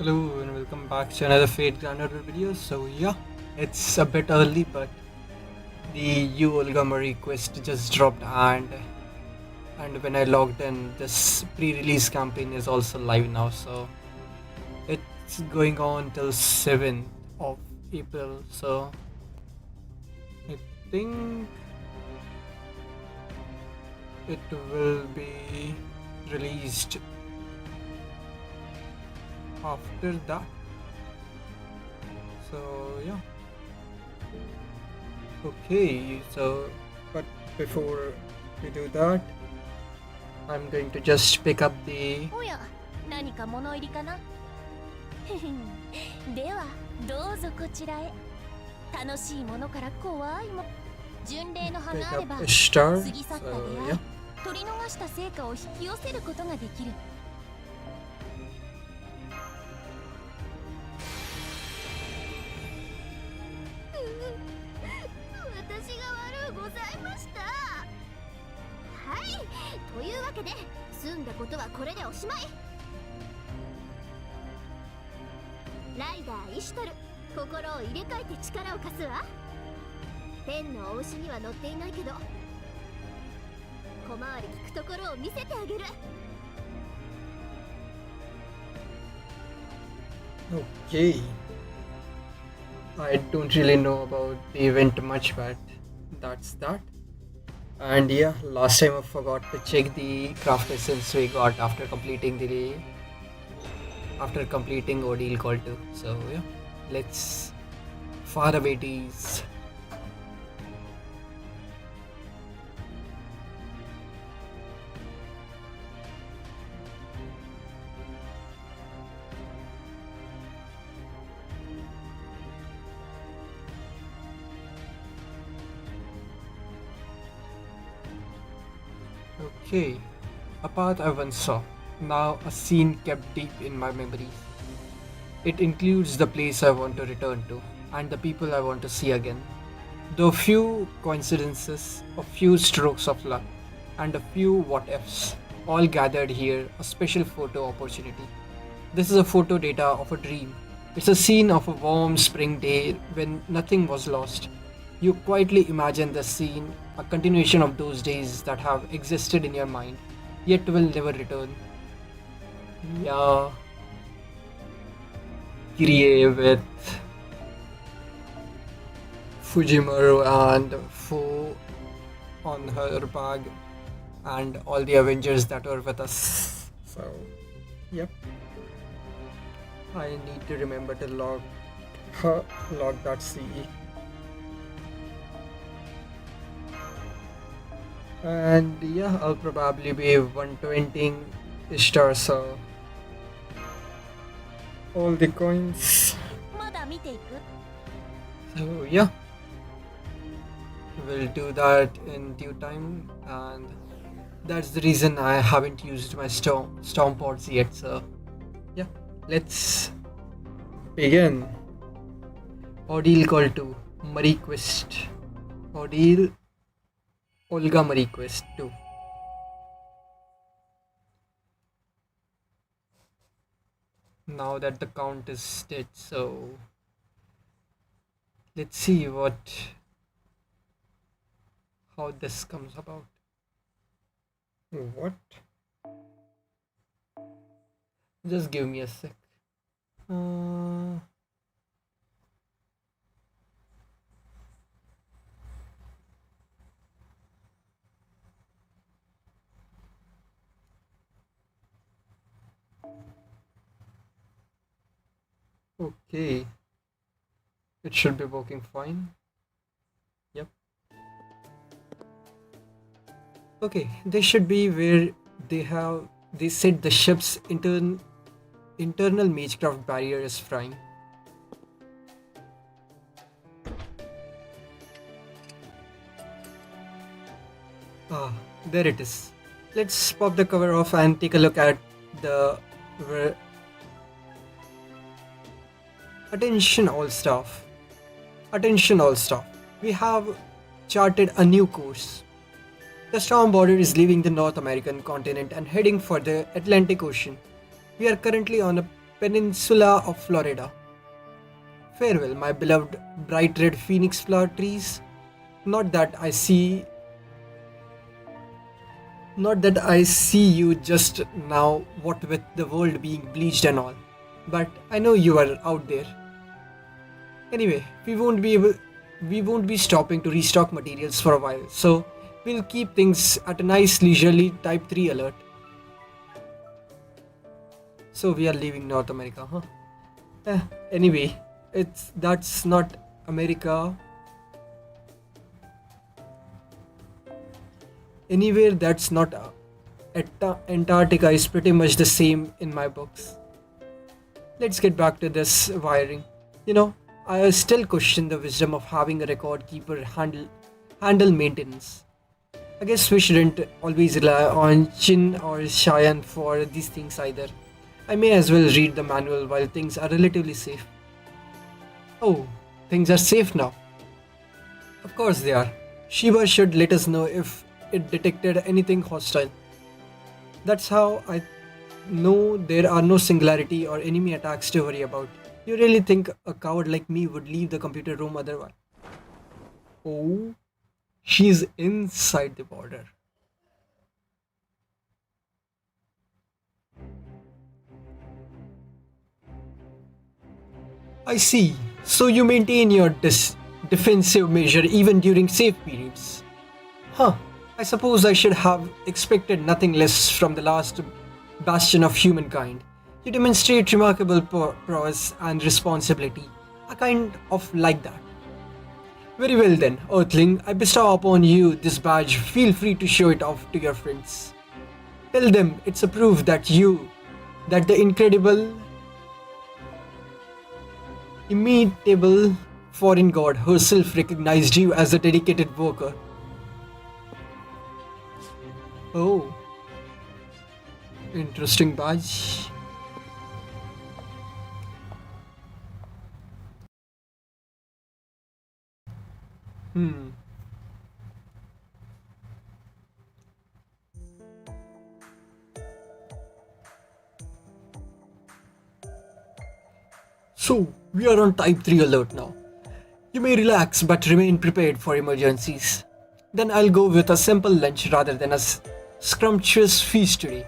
Hello and welcome back to another Fate Granular video. So yeah, it's a bit early, but the U Olga Marie quest just dropped, and when I logged in, this pre-release campaign is also live now. So it's going on till 7th of April. So I think it will be released after that. So yeah, okay. So but before we do that, I'm going to just pick up the おや、何か物入りかなでは、どうぞこちらへ。楽しいものから怖いも。巡礼の葉 pick があれ up ば、 a star. 過ぎ去った So 出会い、yeah, 取り逃した成果を引き寄せることができる。私が悪うございました。はい、というわけで、済んだことはこれでおしまい。ライダーイシュトル、心を入れ替えて力を貸すわ。天のお牛には乗っていないけど、小回り利くところを見せてあげる。okay. I don't really know about the event much, but that's that. And yeah, last time I forgot to check the craft essence we got after completing Ordeal Call 2. So yeah, let's far away these. Okay, a path I once saw, now a scene kept deep in my memories. It includes the place I want to return to and the people I want to see again. Though few coincidences, a few strokes of luck, and a few what ifs, all gathered here, a special photo opportunity. This is a photo data of a dream. It's a scene of a warm spring day when nothing was lost. You quietly imagine the scene, a continuation of those days that have existed in your mind, yet will never return. Yeah, Kirie with Fujimaru and Fu on her bag, and all the Avengers that were with us. So, yep, I need to remember to log that CE. And yeah, I'll probably be 120 star, so all the coins. まだ見ていく。So yeah, we'll do that in due time, and that's the reason I haven't used my storm pods yet. So yeah, let's begin. Ordeal Call 2, Marie Quest. Ordeal Olga Marie Quest 2. Now that the count is dead, so let's see how this comes about. What? Just give me a sec. Uh, okay, it should be working fine. Yep. Okay, they should be where they said the ship's internal magecraft barrier is frying. Ah, there it is. Let's pop the cover off and take a look at the where- attention all staff. Attention all staff. We have charted a new course. The storm border is leaving the North American continent and heading for the Atlantic Ocean. We are currently on a peninsula of Florida. Farewell, my beloved bright red phoenix flower trees. Not that I see Not that I see you just now, what with the world being bleached and all, but I know you are out there. Anyway, we won't be stopping to restock materials for a while, so we'll keep things at a nice leisurely Type 3 alert. So we are leaving North America, huh? Eh, anyway, that's not America. Anywhere that's not Antarctica is pretty much the same in my books. Let's get back to this wiring. You know, I still question the wisdom of having a record keeper handle maintenance. I guess we shouldn't always rely on Chin or Cheyenne for these things either. I may as well read the manual while things are relatively safe. Oh, things are safe now. Of course they are. Shiva should let us know if it detected anything hostile. That's how I know there are no singularity or enemy attacks to worry about. You really think a coward like me would leave the computer room otherwise? Oh, she's inside the border. I see. So you maintain your defensive measure even during safe periods. Huh. I suppose I should have expected nothing less from the last bastion of humankind. You demonstrate remarkable prowess and responsibility. I kind of like that. Very well then, Earthling, I bestow upon you this badge. Feel free to show it off to your friends. Tell them it's a proof that the incredible, immutable foreign god herself recognized you as a dedicated worker. Oh, interesting badge. Hmm. So, we are on Type 3 alert now. You may relax but remain prepared for emergencies. Then I'll go with a simple lunch rather than a scrumptious feast today.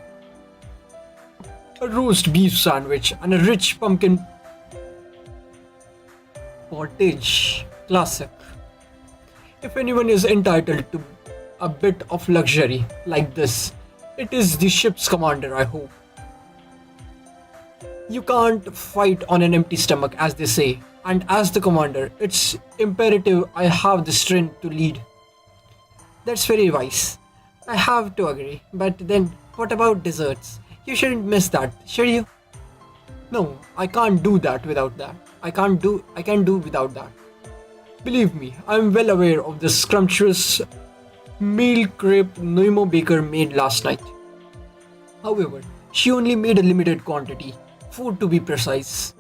A roast beef sandwich and a rich pumpkin pottage. Classic. If anyone is entitled to a bit of luxury like this, it is the ship's commander, I hope. You can't fight on an empty stomach, as they say, and as the commander, it's imperative I have the strength to lead. That's very wise. I have to agree, but then what about desserts? You shouldn't miss that, should you? No, I can't do that without that. I can do without that. Believe me, I am well aware of the scrumptious meal crepe Noimo Baker made last night. However, she only made a limited quantity, four to be precise.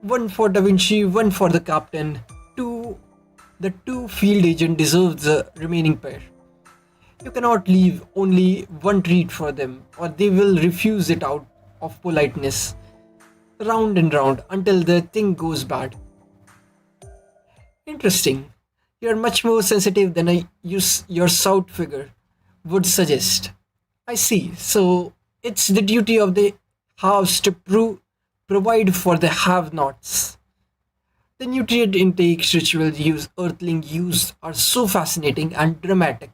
One for Da Vinci, one for the captain. The two field agent deserves the remaining pair. You cannot leave only one treat for them, or they will refuse it out of politeness. Round and round until the thing goes bad. Interesting. You are much more sensitive than your south figure would suggest. I see. So it's the duty of the house to provide for the have-nots. The nutrient intake rituals Earthling use are so fascinating and dramatic.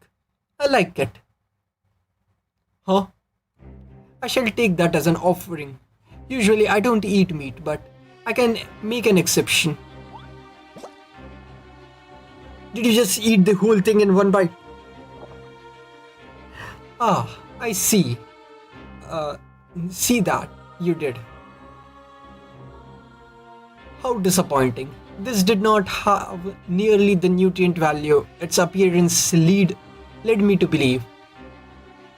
I like it. Huh? I shall take that as an offering. Usually I don't eat meat, but I can make an exception. Did you just eat the whole thing in one bite? Ah, I see. Uh, See that, you did. How disappointing. This did not have nearly the nutrient value its appearance led me to believe.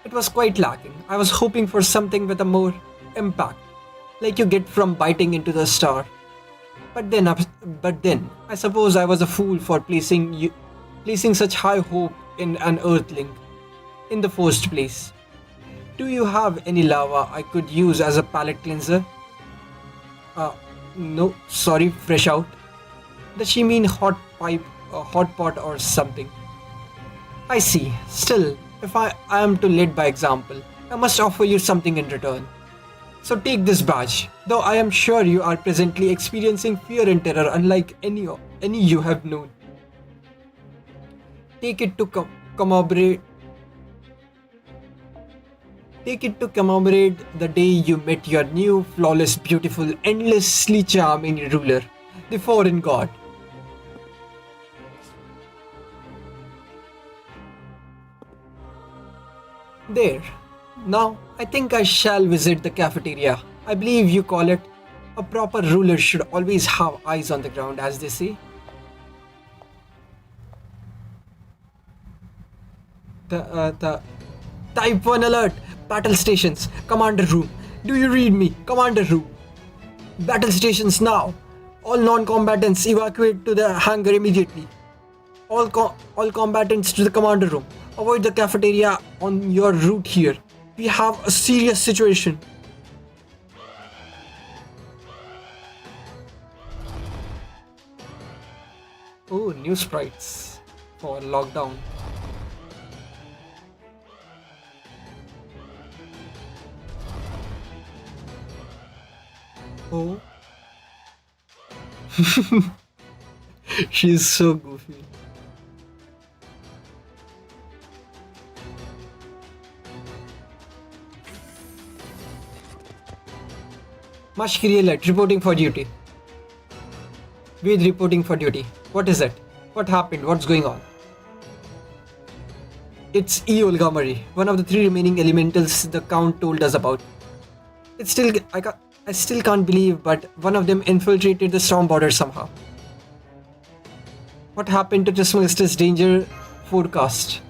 It was quite lacking. I was hoping for something with a more impact, like you get from biting into the star. But then, I suppose I was a fool for placing such high hope in an Earthling in the first place. Do you have any lava I could use as a palate cleanser? Uh, no, sorry, fresh out. Does she mean hot pipe, hot pot, or something? I see. Still, if I am to lead by example, I must offer you something in return. So take this badge, though I am sure you are presently experiencing fear and terror unlike any you have known. Take it to commemorate. Take it to commemorate the day you met your new, flawless, beautiful, endlessly charming ruler, the foreign god. There. Now, I think I shall visit the cafeteria. I believe you call it. A proper ruler should always have eyes on the ground, as they say. The Type 1 alert! Battle stations! Commander room! Do you read me? Commander room! Battle stations now! All non-combatants evacuate to the hangar immediately. All combatants to the commander room. Avoid the cafeteria on your route here. We have a serious situation. Oh, new sprites for lockdown. Oh, she's so goofy. Mashkiri alert, reporting for duty. Ved reporting for duty. What is it? What happened? What's going on? It's E. Olgamari, one of the three remaining elementals the Count told us about. It's still I still can't believe, but one of them infiltrated the storm border somehow. What happened to Trismegistus danger forecast?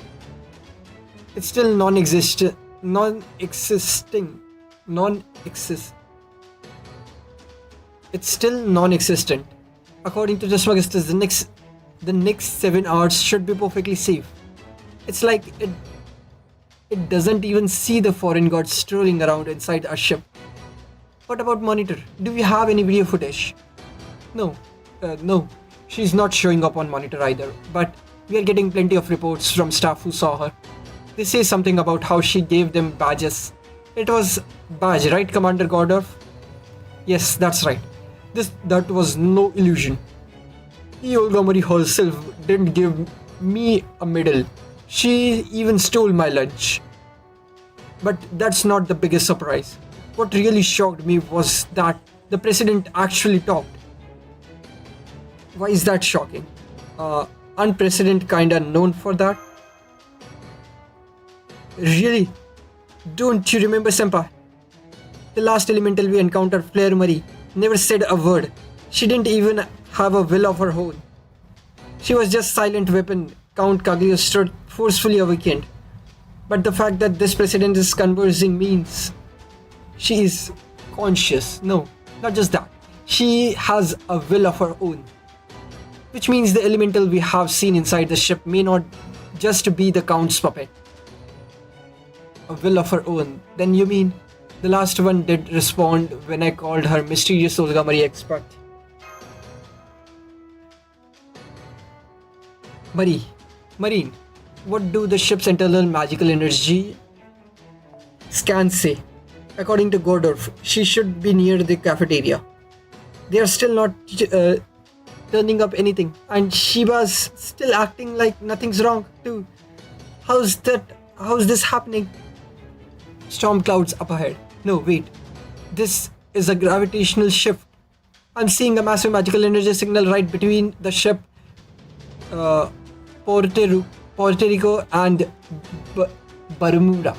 It's still non-exist. It's still non-existent. According to Trismegistus, the next 7 hours should be perfectly safe. It's like it doesn't even see the foreign god strolling around inside a ship. What about Monitor? Do we have any video footage? No. She's not showing up on Monitor either, but we are getting plenty of reports from staff who saw her. They say something about how she gave them badges. It was badge, right, Commander Gordorf? Yes, that's right. That was no illusion. Olgamari herself didn't give me a medal. She even stole my lunch. But that's not the biggest surprise. What really shocked me was that the president actually talked. Why is that shocking? Unprecedented kinda known for that. Really? Don't you remember, Senpai? The last elemental we encountered, Flare Marie, never said a word. She didn't even have a will of her own. She was just silent weapon Count Cagliostro forcefully awakened. But the fact that this president is conversing means she is conscious. No, not just that. She has a will of her own. Which means the elemental we have seen inside the ship may not just be the Count's puppet. A will of her own. Then you mean the last one did respond when I called her mysterious Olgamari expert. Marine, what do the ship's internal magical energy scans say? According to Gordorf, she should be near the cafeteria. They are still not turning up anything, and Shiba's still acting like nothing's wrong too. How's this happening? Storm clouds up ahead. No, wait. This is a gravitational shift. I'm seeing a massive magical energy signal right between the ship Puerto Rico and Bermuda.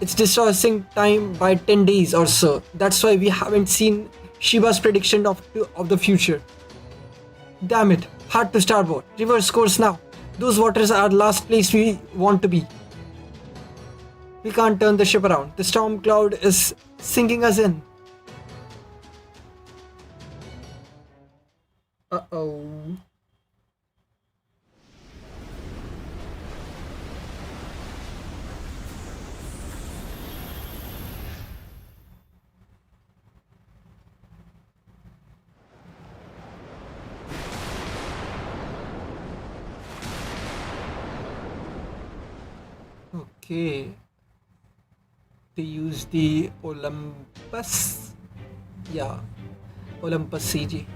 It's distorting time by 10 days or so. That's why we haven't seen Shiba's prediction of the future. Damn it. Hard to starboard. Reverse course now. Those waters are the last place we want to be. We can't turn the ship around. The storm cloud is sinking us in. Uh-oh. Okay, they use the Olympus. Yeah, Olympus CG.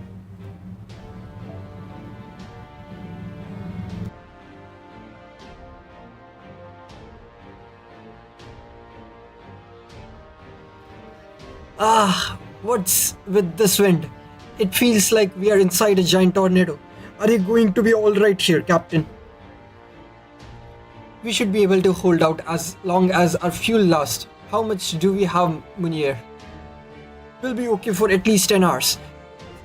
Ah, what's with this wind? It feels like we are inside a giant tornado. Are you going to be alright here, Captain? We should be able to hold out as long as our fuel lasts. How much do we have, Munir? We'll be okay for at least 10 hours.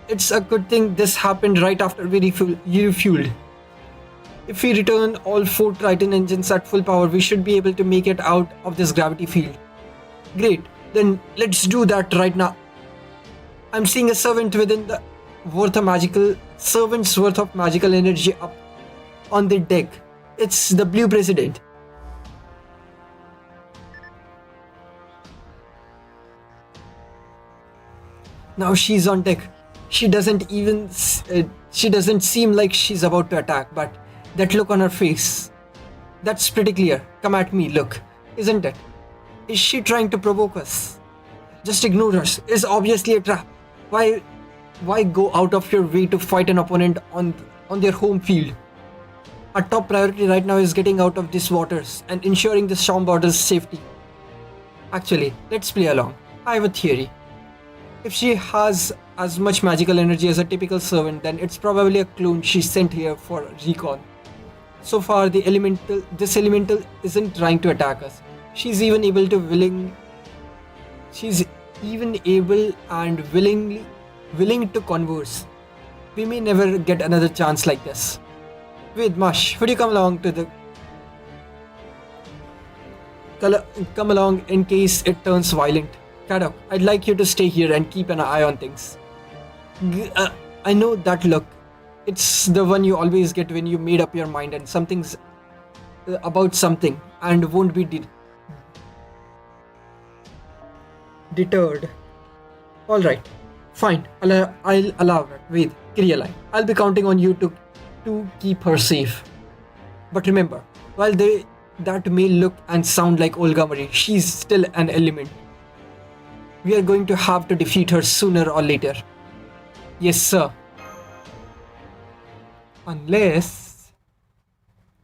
It's a good thing this happened right after we refueled. If we return all 4 Triton engines at full power, we should be able to make it out of this gravity field. Great, then let's do that right now. I'm seeing a servant's worth of magical energy up on the deck. It's the Blue President. Now she's on deck. She doesn't seem like she's about to attack, but that look on her face, that's pretty clear. Come at me, look, isn't it? Is she trying to provoke us? Just ignore us. It's obviously a trap. Why go out of your way to fight an opponent on their home field? Our top priority right now is getting out of these waters and ensuring the storm border's safety. Actually, let's play along. I have a theory. If she has as much magical energy as a typical servant, then it's probably a clone she sent here for recon. So far, this elemental isn't trying to attack us. She's even able and willing to converse. We may never get another chance like this. Wait, Mush, would you come along come along in case it turns violent? Kadok, I'd like you to stay here and keep an eye on things. I know that look. It's the one you always get when you made up your mind and something's about something and won't be deterred. Alright, fine, I'll allow it. Wait, Kiryalai, I'll be counting on you to keep her safe. But remember, while that may look and sound like Olga Marie, she's still an element. We are going to have to defeat her sooner or later. Yes, sir. Unless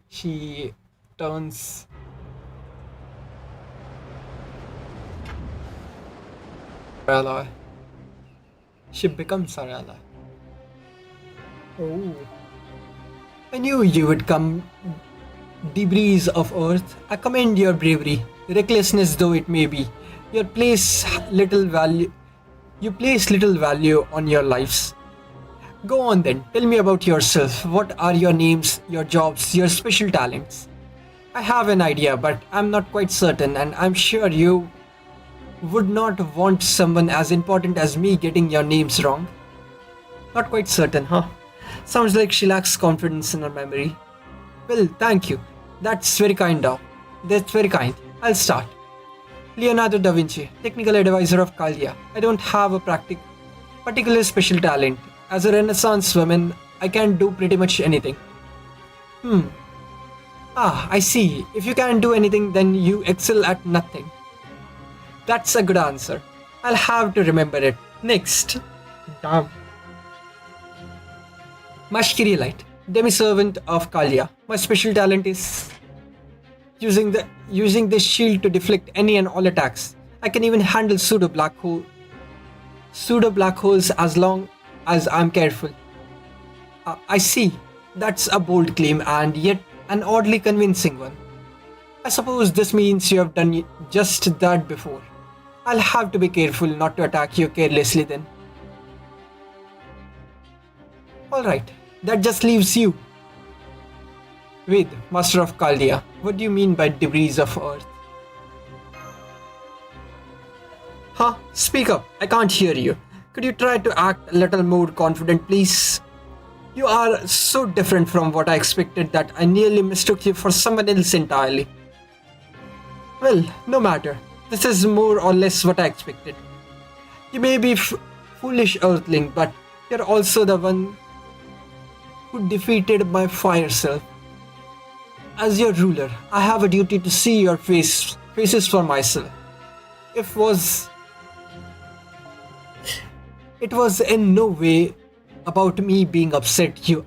she turns our ally. She becomes our ally. Oh. I knew you would come, debris of Earth. I commend your bravery, recklessness though it may be. You place little value on your lives. Go on then, tell me about yourself. What are your names, your jobs, your special talents? I have an idea, but I'm not quite certain, and I'm sure you would not want someone as important as me getting your names wrong. Not quite certain, huh? Sounds like she lacks confidence in her memory. Well, thank you. That's very kind. I'll start. Leonardo da Vinci, technical advisor of Kalia. I don't have a particular special talent. As a Renaissance woman, I can do pretty much anything. I see. If you can't do anything, then you excel at nothing. That's a good answer. I'll have to remember it. Next. Damn. Mashkirielite, demi-servant of Kalia. My special talent is using this shield to deflect any and all attacks. I can even handle pseudo black holes as long as I'm careful. I see. That's a bold claim and yet an oddly convincing one. I suppose this means you have done just that before. I'll have to be careful not to attack you carelessly then. Alright, that just leaves you. Ved, Master of Chaldea, what do you mean by debris of Earth? Huh? Speak up, I can't hear you. Could you try to act a little more confident, please? You are so different from what I expected that I nearly mistook you for someone else entirely. Well, no matter. This is more or less what I expected. You may be foolish Earthling, but you're also the one who defeated my fire self. As your ruler, I have a duty to see your faces for myself. It was it was in no way about me being upset. You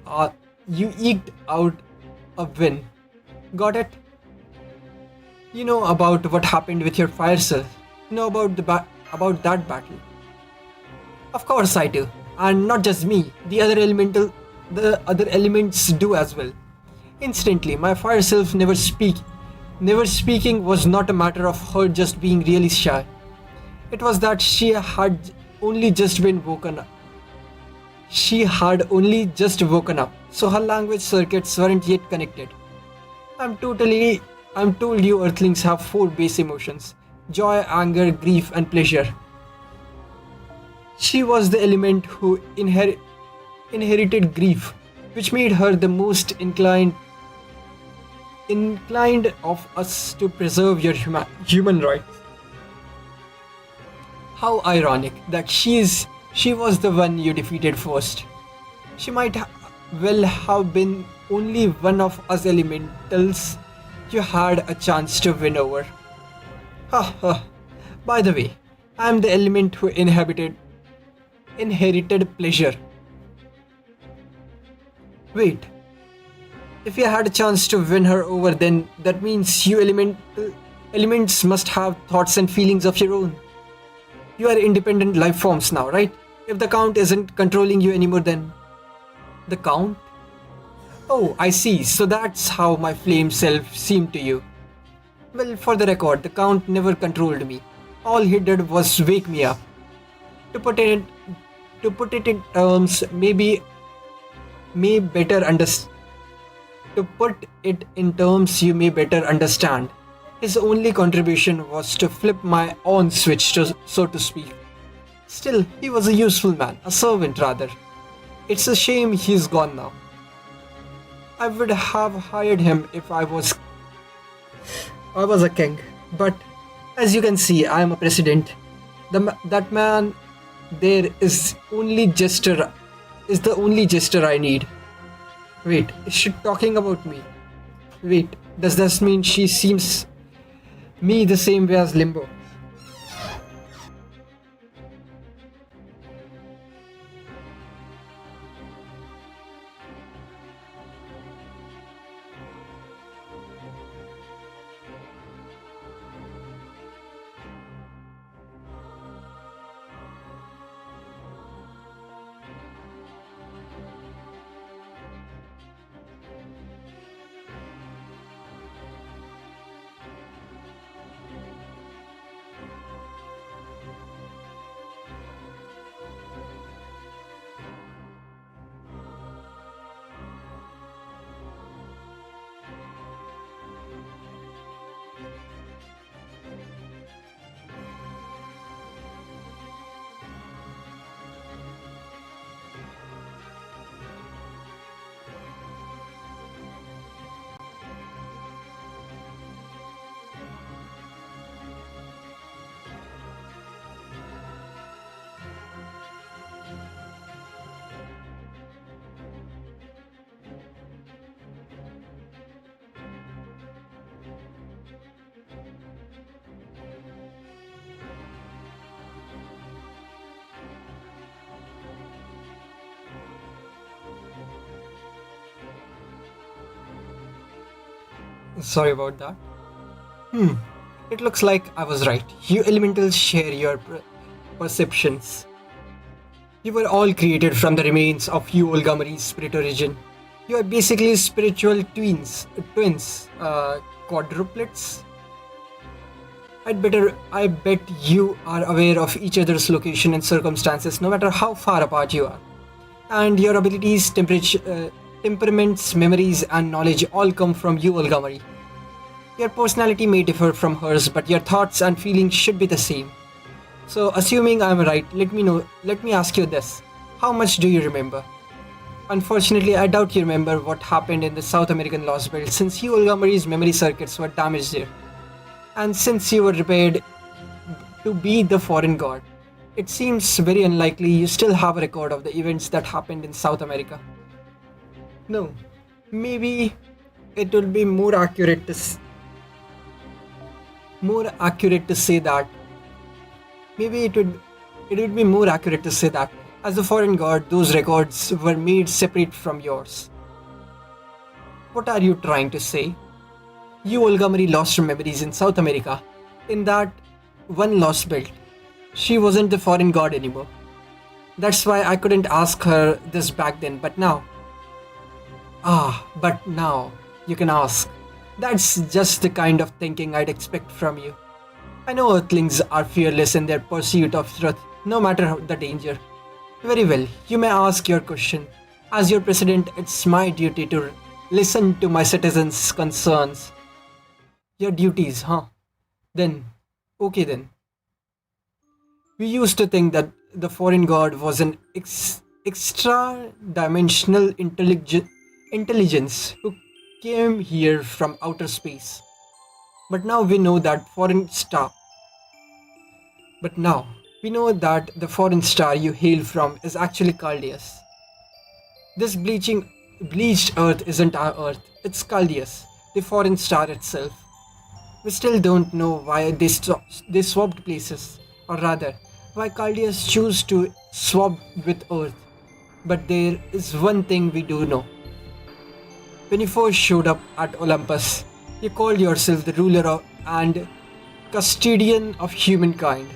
eked out a win. Got it? You know about what happened with your fire self. You know about about that battle. Of course I do. And not just me. The other elements do as well. Instantly, my fire self never speaking was not a matter of her just being really shy. It was that only just been woken up. She had only just woken up, so her language circuits weren't yet connected. I'm told you earthlings have four base emotions: joy, anger, grief, and pleasure. She was the element who inherited grief, which made her the most inclined of us to preserve your human rights. How ironic that she was the one you defeated first. She well have been only one of us elementals you had a chance to win over. Ha ha. By the way, I am the element who inherited pleasure. Wait, if you had a chance to win her over, then that means elements must have thoughts and feelings of your own. You are independent life forms now, right? If the Count isn't controlling you anymore, then the Count? Oh, I see. So that's how my flame self seemed to you. Well, for the record, the Count never controlled me. All he did was wake me up. To put it to put it in terms, may better understand. To put it in terms you may better understand, his only contribution was to flip my on switch, so to speak. Still, he was a useful man, a servant rather. It's a shame he's gone now. I would have hired him if I was a king, but as you can see, I am a president. That man there is the only gesture I need. Wait, is she talking about me? Wait, does this mean she seems me the same way as Limbo? Sorry about that. Hmm. It looks like I was right. You elementals share your perceptions. You were all created from the remains of you Olgamari's spirit origin. You are basically spiritual twins, quadruplets. I bet you are aware of each other's location and circumstances, no matter how far apart you are. And your abilities, temperaments, memories, and knowledge all come from you, Olgamari. Your personality may differ from hers, but your thoughts and feelings should be the same. So, assuming I'm right, let me ask you this. How much do you remember? Unfortunately, I doubt you remember what happened in the South American Lost Belt, since you Olgamari's memory circuits were damaged there. And since you were repaired to be the foreign god, it seems very unlikely you still have a record of the events that happened in South America. No, maybe It would be more accurate to say that maybe it would be more accurate to say that as a foreign god, those records were made separate from yours. What are you trying to say? You Olga Marie lost her memories in South America. In that one lost belt. She wasn't the foreign god anymore. That's why I couldn't ask her this back then, but now. But now you can ask. That's just the kind of thinking I'd expect from you. I know Earthlings are fearless in their pursuit of truth, no matter the danger. Very well, you may ask your question. As your president, it's my duty to listen to my citizens' concerns. Your duties, huh? Then, okay then. We used to think that the foreign god was an extra dimensional intelligence who came here from outer space. But now we know that foreign star. But now we know that the foreign star you hail from is actually Caldeus. This bleached Earth isn't our Earth. It's Caldeus, the foreign star itself. We still don't know why they swapped places, or rather, why Caldeus chose to swap with Earth. But there is one thing we do know. When you first showed up at Olympus, you called yourself the ruler and custodian of humankind.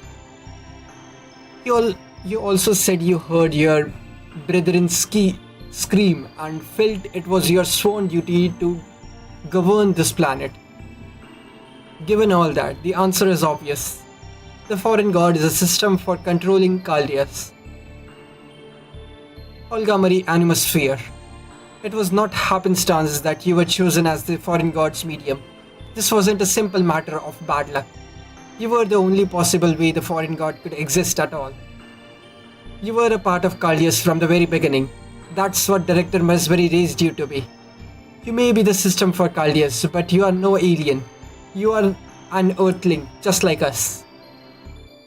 You also said you heard your brethren scream and felt it was your sworn duty to govern this planet. Given all that, the answer is obvious. The foreign god is a system for controlling Caldeus. Olga Marie Animosphere. It was not happenstance that you were chosen as the foreign god's medium. This wasn't a simple matter of bad luck. You were the only possible way the foreign god could exist at all. You were a part of Caldeus from the very beginning. That's what Director Mesbury raised you to be. You may be the system for Caldeus, but you are no alien. You are an Earthling, just like us.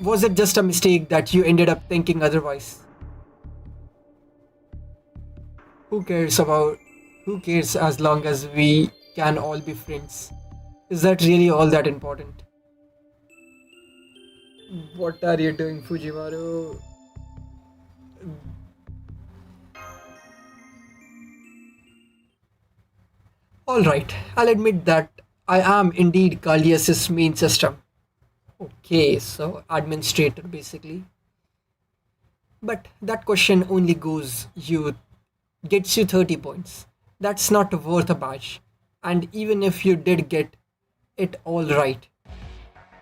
Was it just a mistake that you ended up thinking otherwise? Who cares as long as we can all be friends? Is that really all that important? What are you doing, Fujimaru? Alright, I'll admit that I am indeed Caldeus's main system. Okay, so administrator basically. But that question only gets you 30 points. That's not worth a badge. And even if you did get it all right,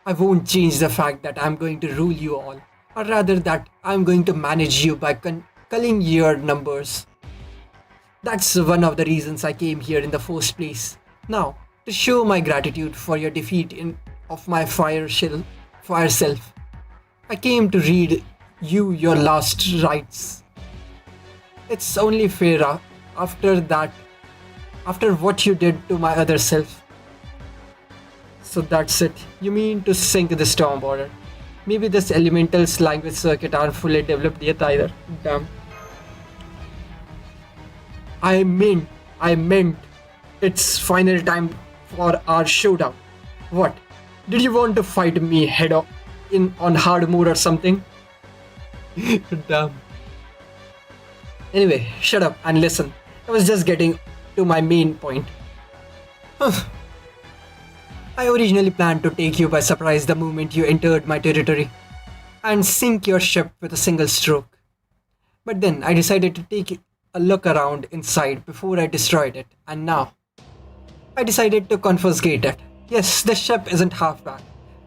I won't change the fact that I'm going to rule you all. Or rather that I'm going to manage you by culling your numbers. That's one of the reasons I came here in the first place. Now, to show my gratitude for your defeat of my fire self, I came to read you your last rites. It's only fair after what you did to my other self. So that's it. You mean to sink the storm border? Maybe this elemental's language circuit aren't fully developed yet either. Damn. I meant it's final time for our showdown. What? Did you want to fight me head on hard mode or something? Damn. Anyway, shut up and listen. I was just getting to my main point. I originally planned to take you by surprise the moment you entered my territory and sink your ship with a single stroke. But then I decided to take a look around inside before I destroyed it, and now I decided to confiscate it. Yes, the ship isn't half bad.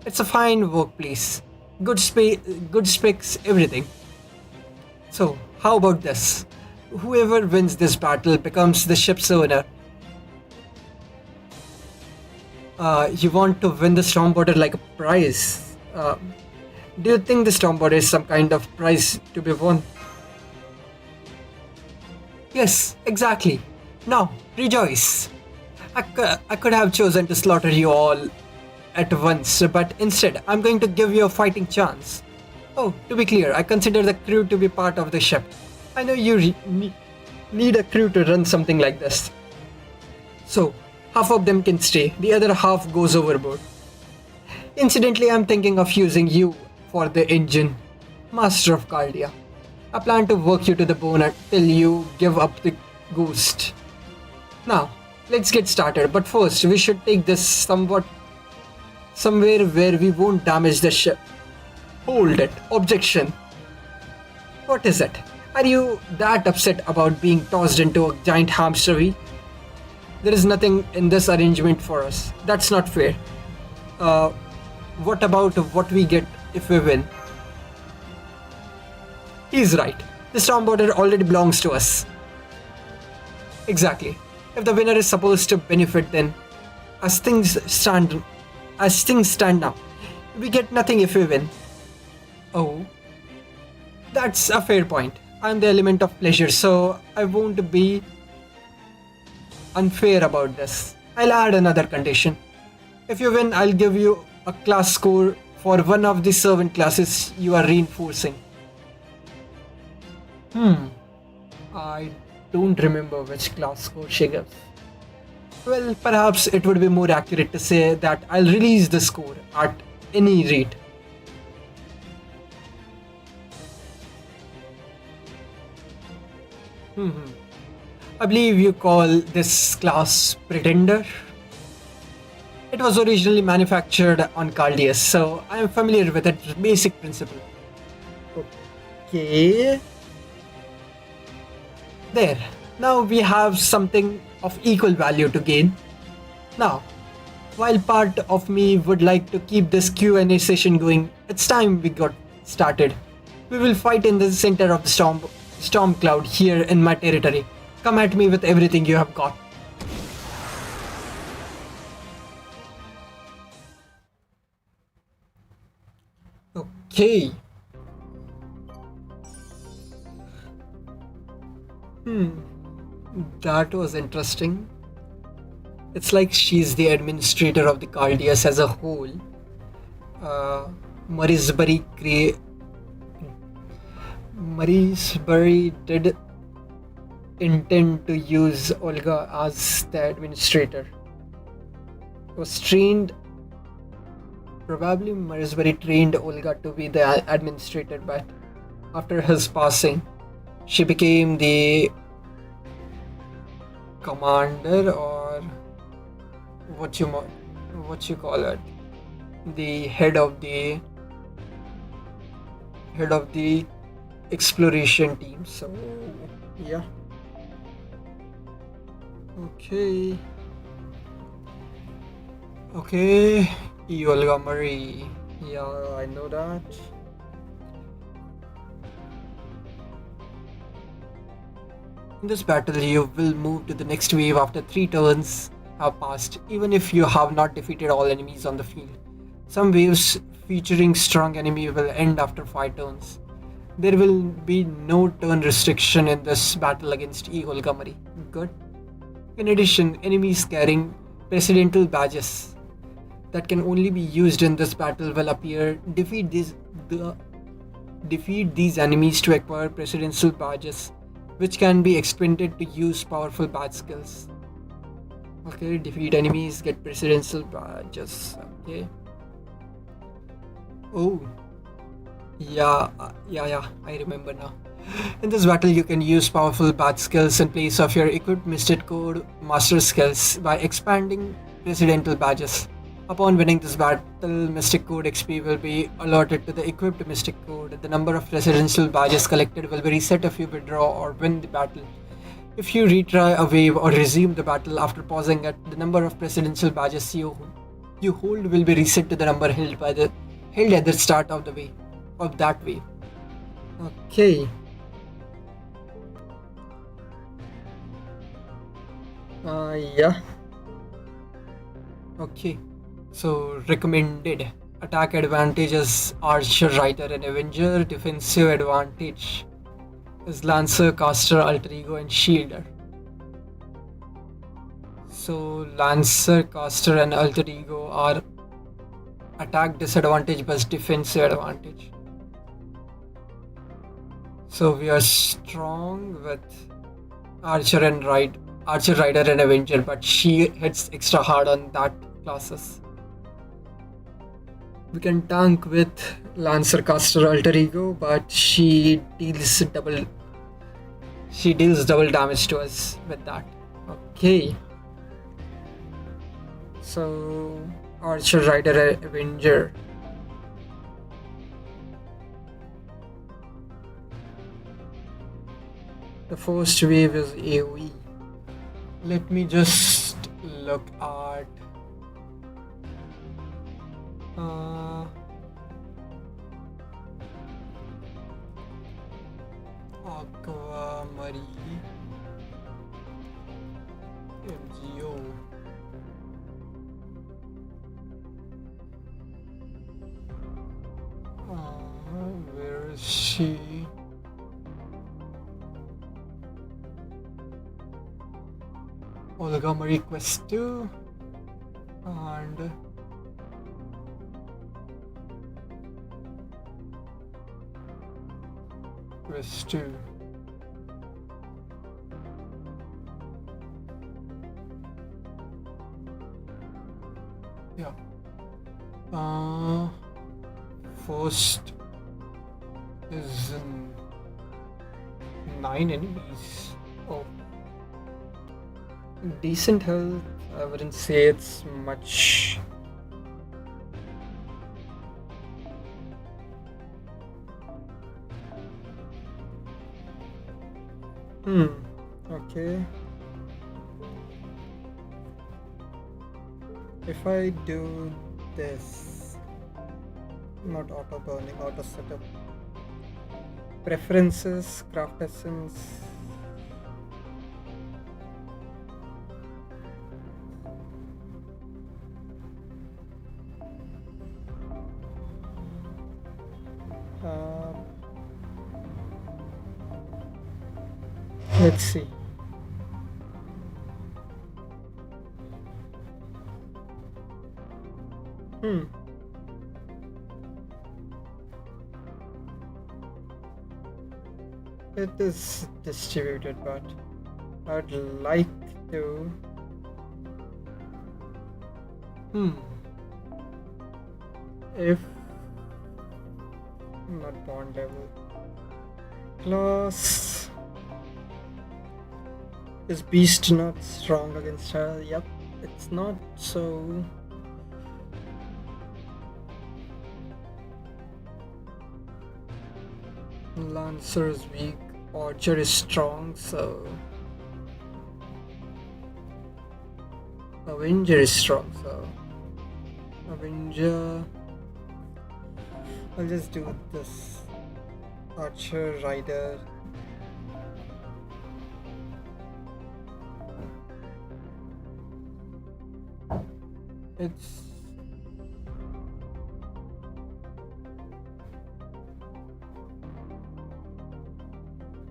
It's a fine workplace. Good specs, everything. So, how about this? Whoever wins this battle becomes the ship's owner. You want to win the Stormborder like a prize? Do you think the Stormborder is some kind of prize to be won? Yes, exactly. Now, rejoice. I could have chosen to slaughter you all at once, but instead, I'm going to give you a fighting chance. Oh, to be clear, I consider the crew to be part of the ship. I know you need a crew to run something like this. So, Half of them can stay, the other half goes overboard. Incidentally, I'm thinking of using you for the engine, Master of Caldia. I plan to work you to the bone until you give up the ghost. Now, let's get started, but first we should take this somewhere where we won't damage the ship. Hold it. Objection. What is it? Are you that upset about being tossed into a giant hamster wheel? There is nothing in this arrangement for us. That's not fair. What about what we get if we win? He's right. The storm border already belongs to us. Exactly. If the winner is supposed to benefit, then as things stand now, we get nothing if we win. Oh, that's a fair point. I'm the element of pleasure, so I won't be unfair about this. I'll add another condition. If you win, I'll give you a class score for one of the servant classes you are reinforcing. I don't remember which class score she gives. Well, perhaps it would be more accurate to say that I'll release the score at any rate. I believe you call this class Pretender. It was originally manufactured on Caldius, so I am familiar with its basic principle. Okay. There. Now we have something of equal value to gain. Now, while part of me would like to keep this Q&A session going, it's time we got started. We will fight in the center of the storm cloud here in my territory. Come at me with everything you have got. Okay. That was interesting. It's like she's the administrator of the Caldius as a whole. Marisbury did intend to use Olga as the administrator. Probably Marisbury trained Olga to be the administrator, but after his passing, she became the commander, or what you call it, the head of the exploration team. So yeah. Okay, Olga Marie. Yeah, I know that. In this battle, you will move to the next wave after 3 turns have passed, even if you have not defeated all enemies on the field. Some waves featuring strong enemy will end after 5 turns. There will be no turn restriction in this battle against Olga Marie. Good. In addition, enemies carrying presidential badges that can only be used in this battle will appear. Defeat these enemies to acquire presidential badges, which can be expended to use powerful badge skills. Okay, defeat enemies, get presidential badges. Okay. Oh, yeah, I remember now. In this battle, you can use powerful badge skills in place of your equipped Mystic Code master skills by expanding presidential badges. Upon winning this battle, Mystic Code XP will be allotted to the equipped Mystic Code. The number of presidential badges collected will be reset if you withdraw or win the battle. If you retry a wave or resume the battle after pausing it, the number of presidential badges you hold will be reset to the number held at the start of that wave. Okay. Yeah. Okay. So recommended attack advantage is Archer, Rider and Avenger. Defensive advantage is Lancer, Caster, Alter Ego and Shielder. So Lancer, Caster and Alter Ego are attack disadvantage but defensive advantage. So we are strong with Archer and Archer, Rider, and Avenger, but she hits extra hard on that classes. We can tank with Lancer, Caster, Alter Ego, but she deals double damage to us with that. Okay. So Archer, Rider, Avenger. The first wave is AoE. Let me just look at Aquamarine MGO. Where is she? Olga Marie Quest 2 and Quest 2. Yeah. First is 9 enemies. Oh. Decent health. I wouldn't say it's much. Okay. If I do this, not auto burning, auto setup, preferences, craft essence. Let's see. It is distributed, but I'd like to. If not bond level, class is beast not strong against her? Yep, it's not. So Lancer is weak, Archer is strong, so Avenger is strong, so Avenger. I'll just do this. Archer, Rider.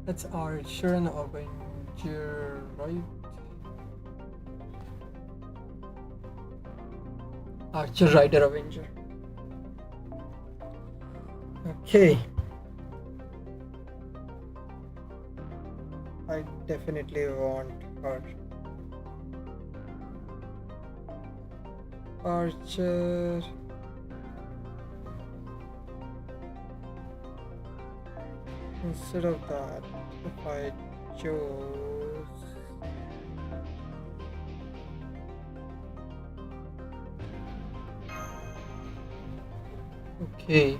It's Archer and Avenger, right? Archer, Rider, Avenger. Okay. I definitely want her. Archer. Instead of that, if I chose okay.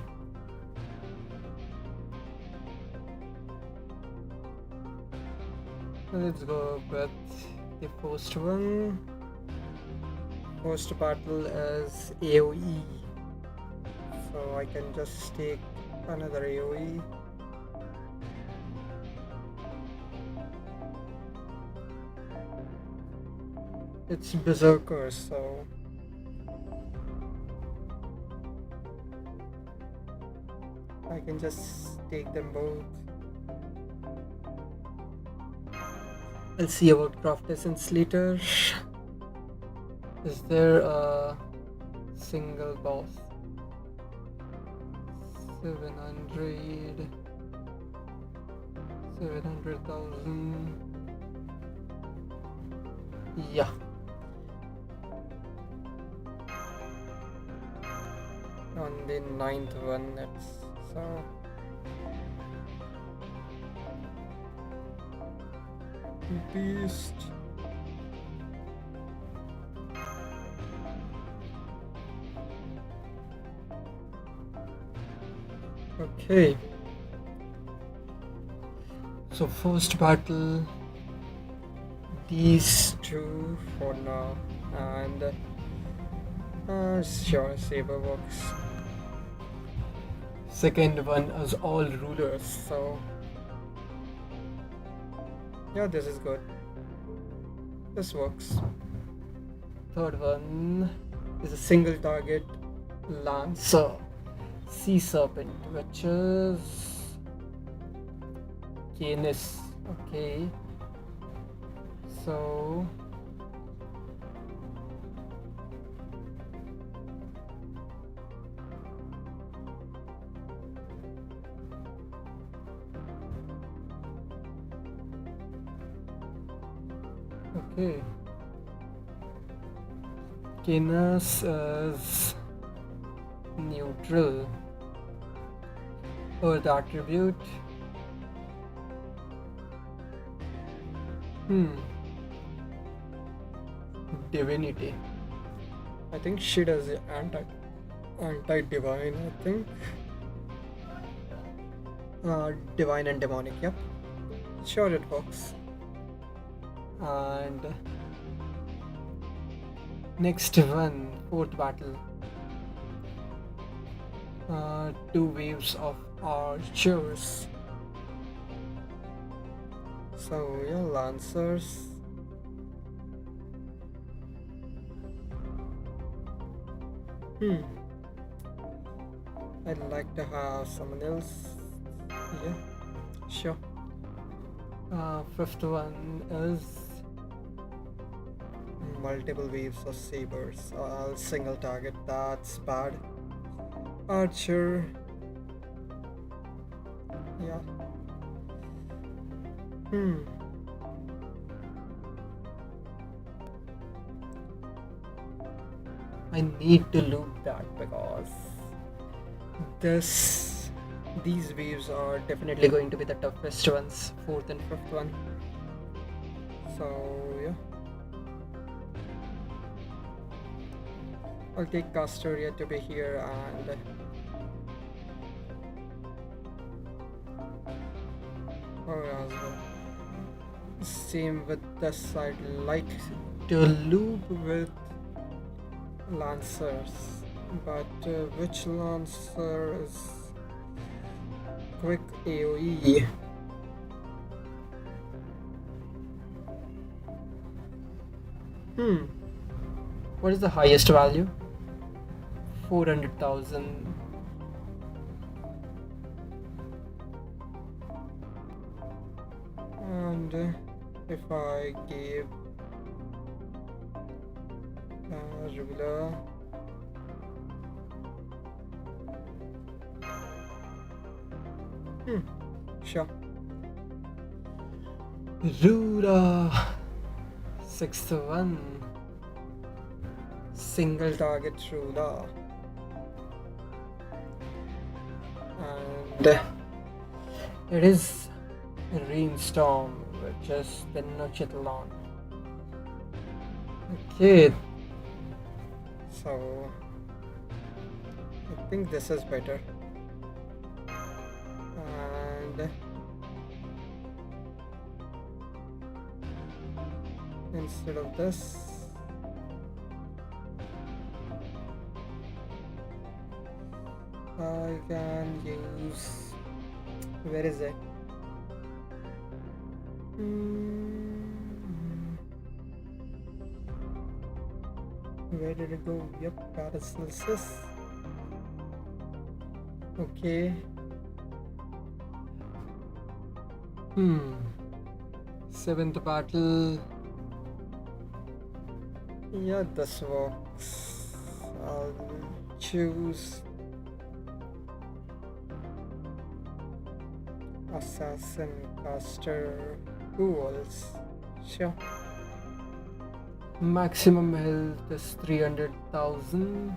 Let's go with the first one. First battle is AoE, so I can just take another AoE. It's Berserker, so I can just take them both. I'll see about craft essence later. Is there a single boss? 700,000. Yeah. On the ninth one, it's so. Beast. Okay. So first battle, these two for now, and sure, saber works. Second one is all rulers, so yeah, this is good. This works. Third one is a single target lancer, sea serpent, which is Canis. Okay, so okay. Canis is neutral. Earth attribute. Hmm. Divinity. I think she does anti divine. I think divine and demonic. Yep. Sure, it works. And next one, fourth battle. Two waves of archers. So yeah, lancers. Hmm. I'd like to have someone else. Yeah, sure. Fifth one is multiple waves of sabers. Single target. That's bad. Archer. Yeah. Hmm. I need to loot that because this these waves are definitely going to be the toughest ones, fourth and fifth one. So yeah. I'll take Castoria to be here and oh yeah, same with this. I'd like to loop with lancers, but which lancer is quick AoE? Hmm. What is the highest value? 400,000. And if I gave ruler sure. Ruler sixth one, single target ruler, and it is Rainstorm, which is the Nochitlon. Okay, so I think this is better. And instead of this, I can use, where is it? Where did it go? Yep, Paracelsus. Okay. Seventh battle. Yeah, this works. I'll choose Assassin Caster. Who else? Sure. Maximum health is 300,000.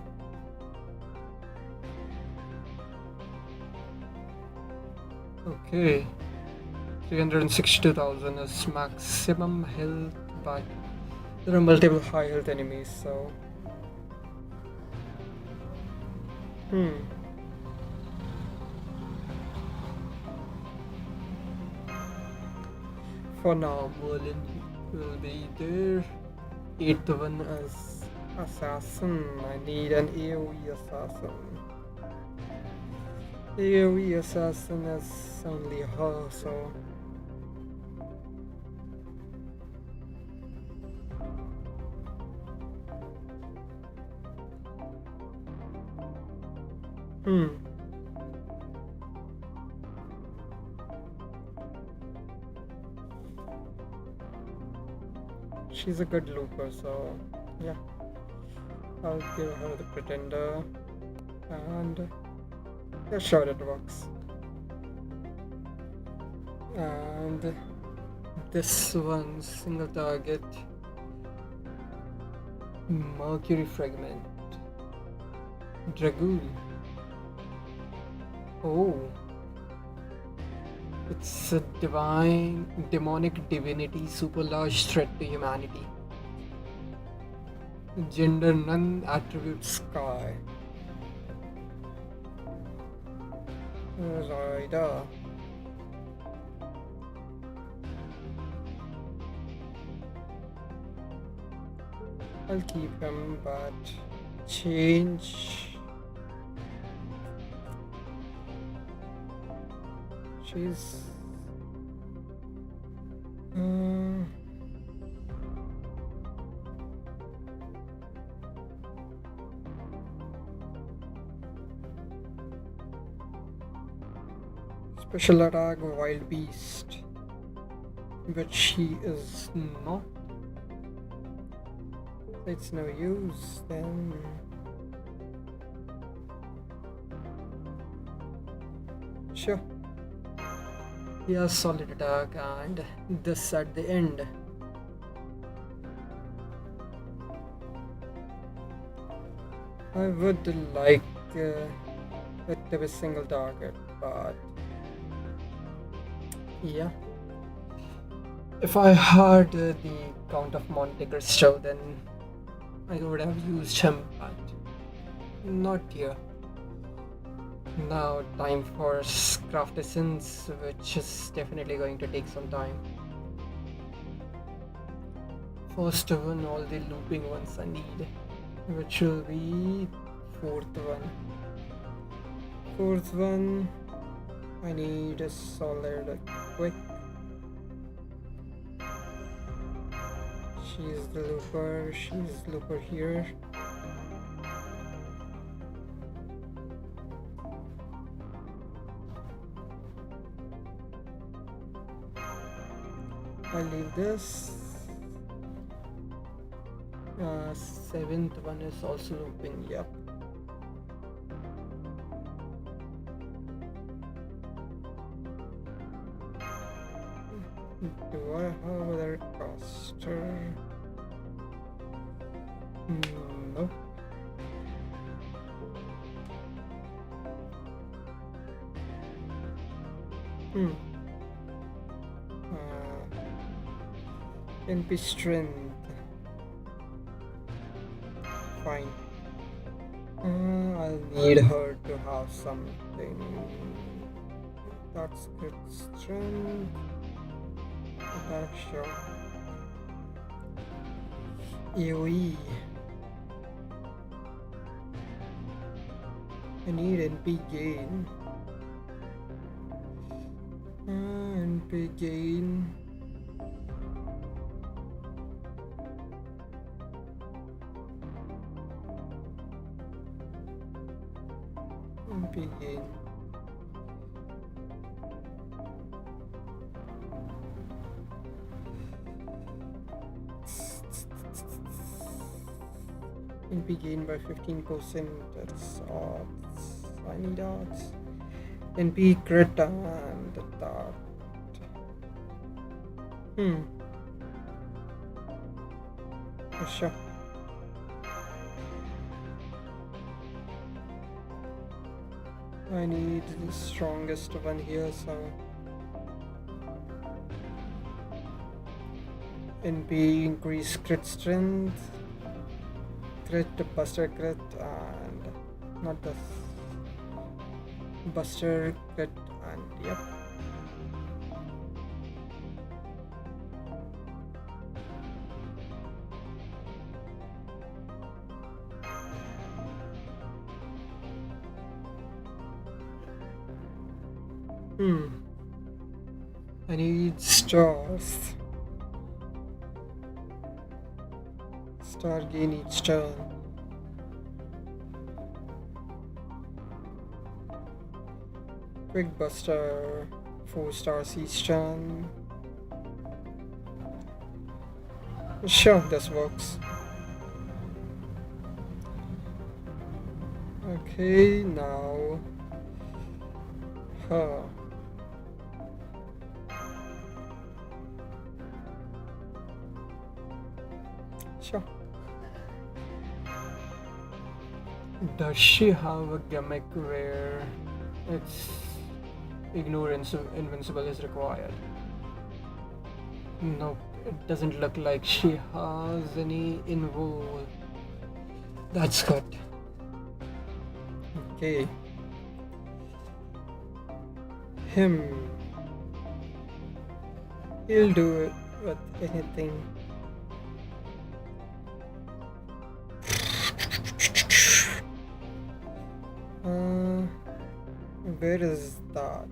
Okay. 362,000 is maximum health, but there are multiple high health enemies, so. For now, Merlin will be there. 8th one is assassin. I need an AoE assassin. AoE assassin is only her, so. She's a good looper, so yeah. I'll give her the pretender, and yeah, sure, it works. And this one, single target, Mercury fragment, Dragoon. Oh, it's a demonic divinity, super large threat to humanity. Gender none, attribute sky. Rider. I'll keep him, but change. She's. Special attack, wild beast, but she is not. It's no use then. Sure. Yeah, solid attack, and this at the end. I would like it to be single target, but yeah. If I had the Count of Monte Cristo, then I would have used him, but not here. Now, time for Craft Essence, which is definitely going to take some time. First one, all the looping ones I need, which will be fourth one. Fourth one, I need a solid quick. She's the looper, she's looper here. I'll leave this. Seventh one is also looping, yep. Do I have other caster? Nope. NP strength. Fine. I'll need her to have something. That's good strength. Attack shot. AoE. I need NP gain. NP gain. NP gain. NP gain by 15%. That's odds. I need odds. NP crit and that. Sure. I need the strongest one here, so NP increase crit strength, crit buster crit, and not this buster crit, and yep. I need stars. Star gain each turn. Quick Buster, 4 stars each turn. Sure, this works. Okay, now. Huh. Sure. Does she have a gimmick where its ignorance of invincible is required? Nope, it doesn't look like she has any involved. That's good. Okay. Him. He'll do it with anything. Where is that?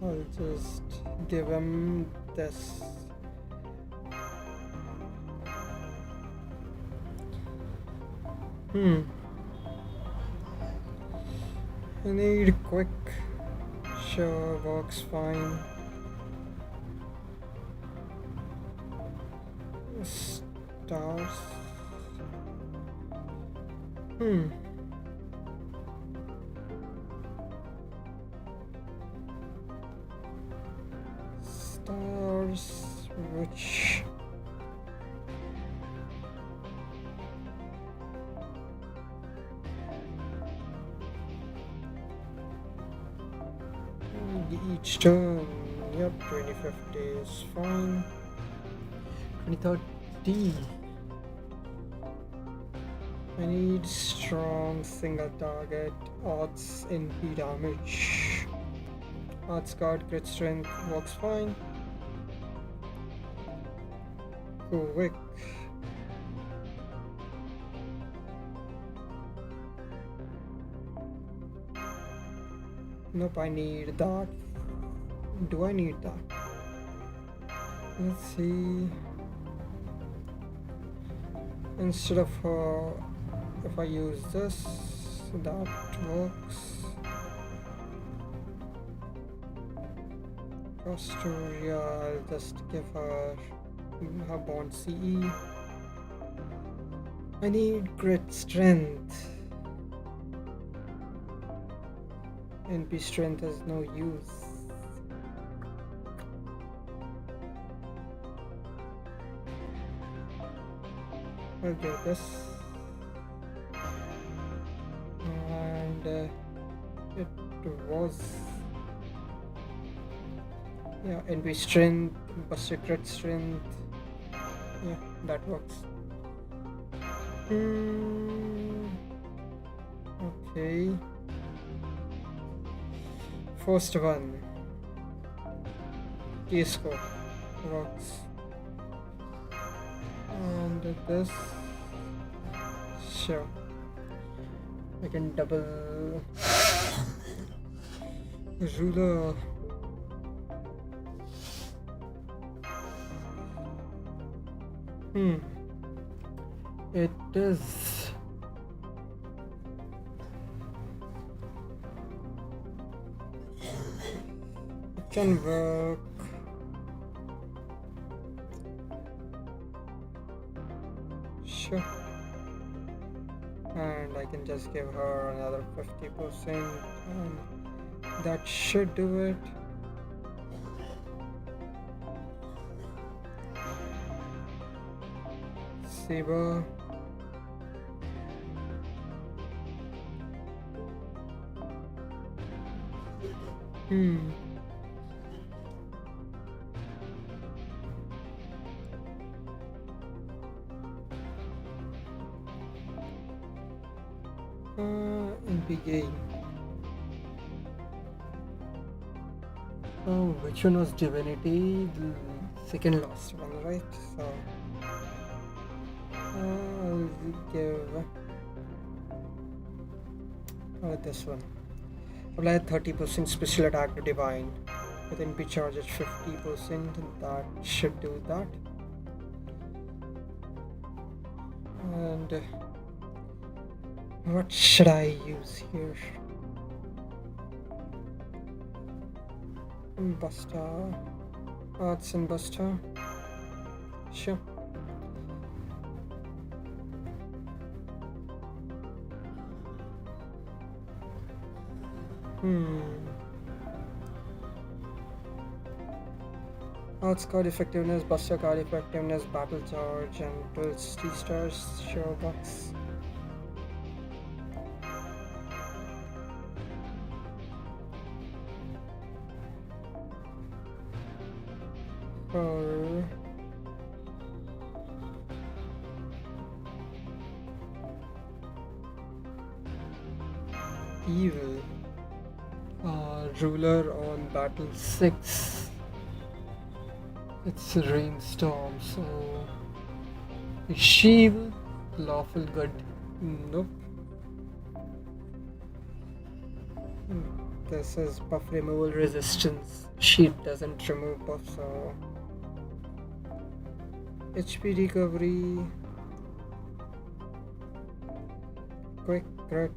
I'll just give him this. I need quick. Sure, works fine. Stars. Stars, which each turn. Yep, 2050 is fine. 2030. I need strong single target odds NP damage. Odds guard crit strength works fine. Quick. Nope, I need that. Do I need that? Let's see. Instead of if I use this, that works. Astoria, I'll just give her bond CE. I need grit strength. NP strength has no use. I'll do this. And it was. Yeah, NP strength, buster crit strength. Yeah, that works. Okay. First one. K-scope works. And this. Sure. I can double ruler. It is. It can work. Sure. And I can just give her another 50%, and that should do it. Saber. Hmm. NP game. Oh, which one was Divinity? The second last one, right? So I'll give this one. Apply 30% special attack to Divine. With NP charge at 50%. That should do that. And what should I use here? Buster. Arts and Buster. Sure. Arts card effectiveness, Buster card effectiveness, battle charge, and 12 stars. Sure, box. For evil, ruler on battle 6. It's a rainstorm, so is she evil? Lawful good? Nope. This is buff removal resistance. She doesn't remove buff, so HP recovery. Quick crit.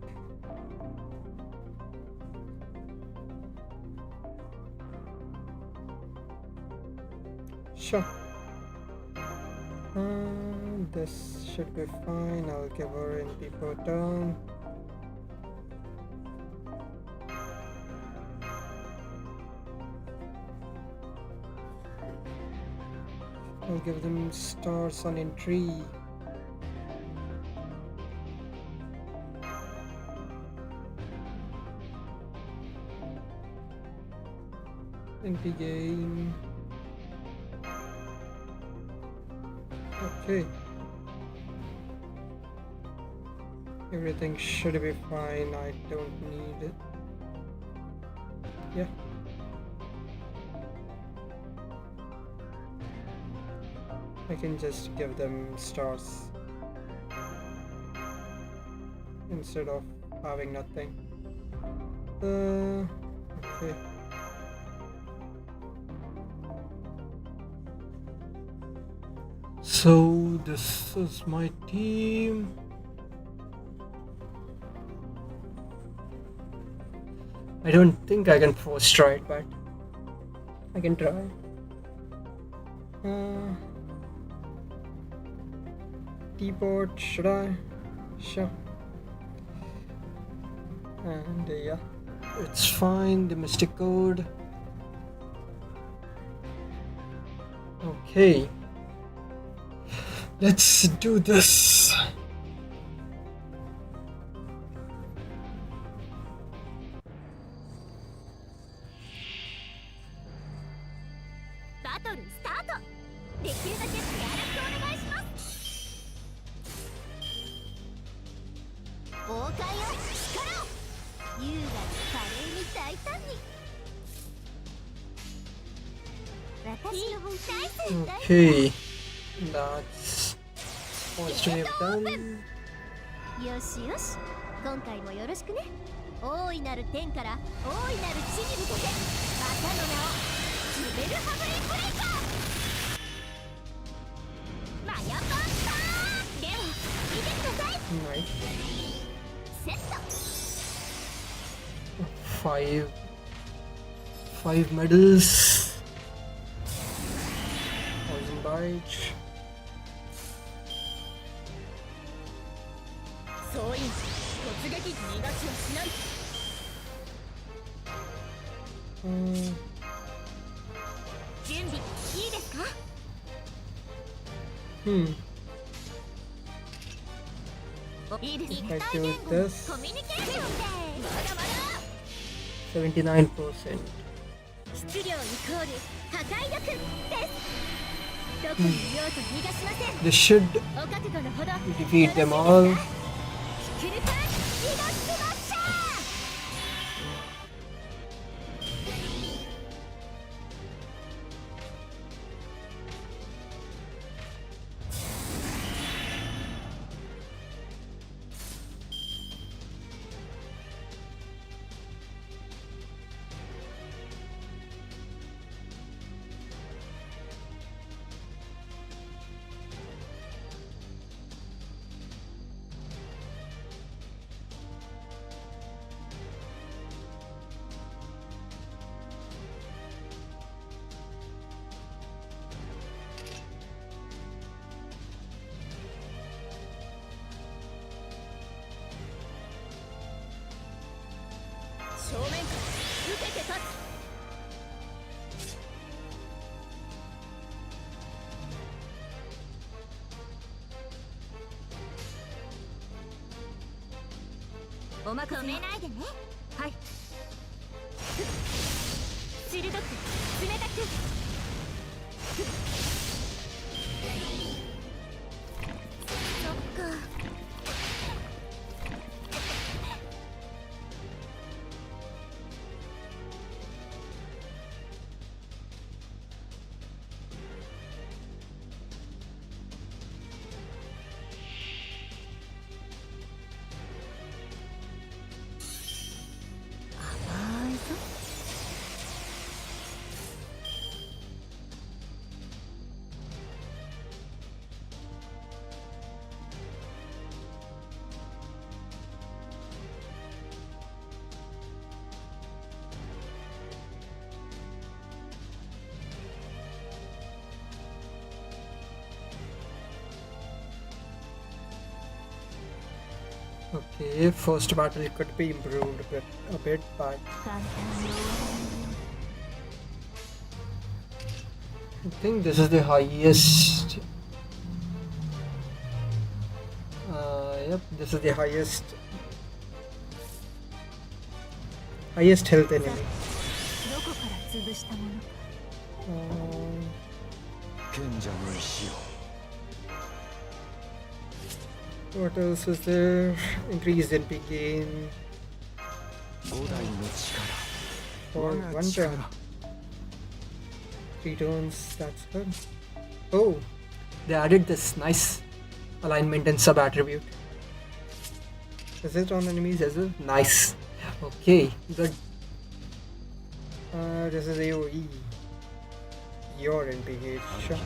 Sure. This should be fine. I'll give her in people turn. I'll give them stars on entry. NP game. Okay. Everything should be fine. I don't need it. Yeah. I can just give them stars instead of having nothing. Okay. So this is my team. I don't think I can force try it, but I can try. Teapot, should I? Sure. And yeah, it's fine. The mystic code. Okay. Let's do this. Battle start. できるだけ手荒くお願いします。王冠よ、力を。優雅に華麗に大胆に。私の本気大好き。Okay, that's supposed to have done. よしよし、今回もよろしくね。大いなる天から大いなる地に向けて、またの名をジュベルハブリンブレイカー。マヤパンター。では見てください。Nice. セット。Five medals. 1000 badge. そういう突撃逃がしはしない。準備いいですか？いいですね。 Activate this. コミュニケーションでまだまだ 79%. 質量イコール破壊力ですどこにいようと逃がしません This should お覚悟のほど defeat them all. キルパンリドスマッシャー 正面から受けて立つお任せ止めないでねはい鋭く冷たくそっか甘いぞ Okay, first battle could be improved a bit, but 簡単に終わらない I think this is the highest. Yep, this is the highest health enemy. どこから潰したものか 賢者の石よ What else is there? Increased NP gain 五代の力 for 我が one 力 turn. 3 turns, that's good. Oh, they added this nice alignment and sub attribute. Is it on enemies as well? Nice. Okay, good. This is AoE. Your NP gauge. あ Sure. る日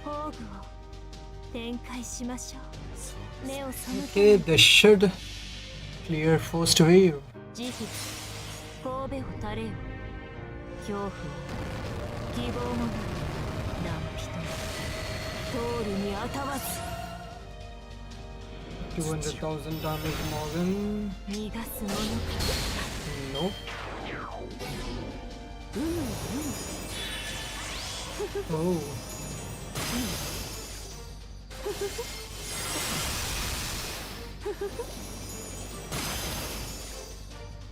の宝具を展開しましょう目を背け Okay, this should clear first wave. 慈悲神戸を垂れよ恐怖を希望もない何人通るにあたわず 200,000 damage more than. 逃がすものか Nope. Oh.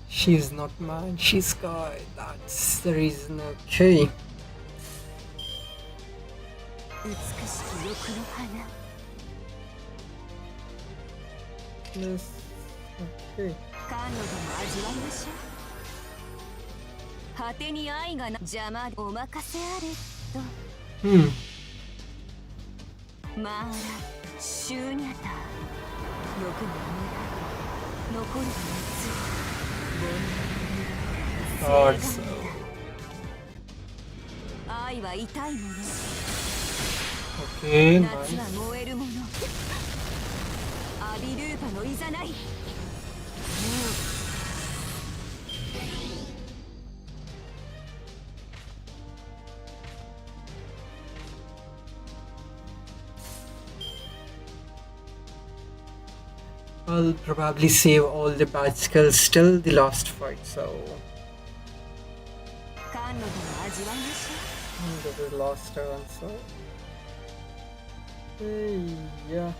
She's not mine, she's Sky. That's the reason, okay. 美しき欲の花 Yes. Okay. 甘露でも味わいましょう果てに愛がな邪魔お任せあれと Hmm. マーラシューニャタ欲の無駄残るは God, 熱 so. 愛は痛いもの Okay, 夏 nice. は燃えるものアビルーパのいざない I'll probably save all the bad skills till the last fight, so 甘露でも味わいましょ this is last turn, so Hey, yeah.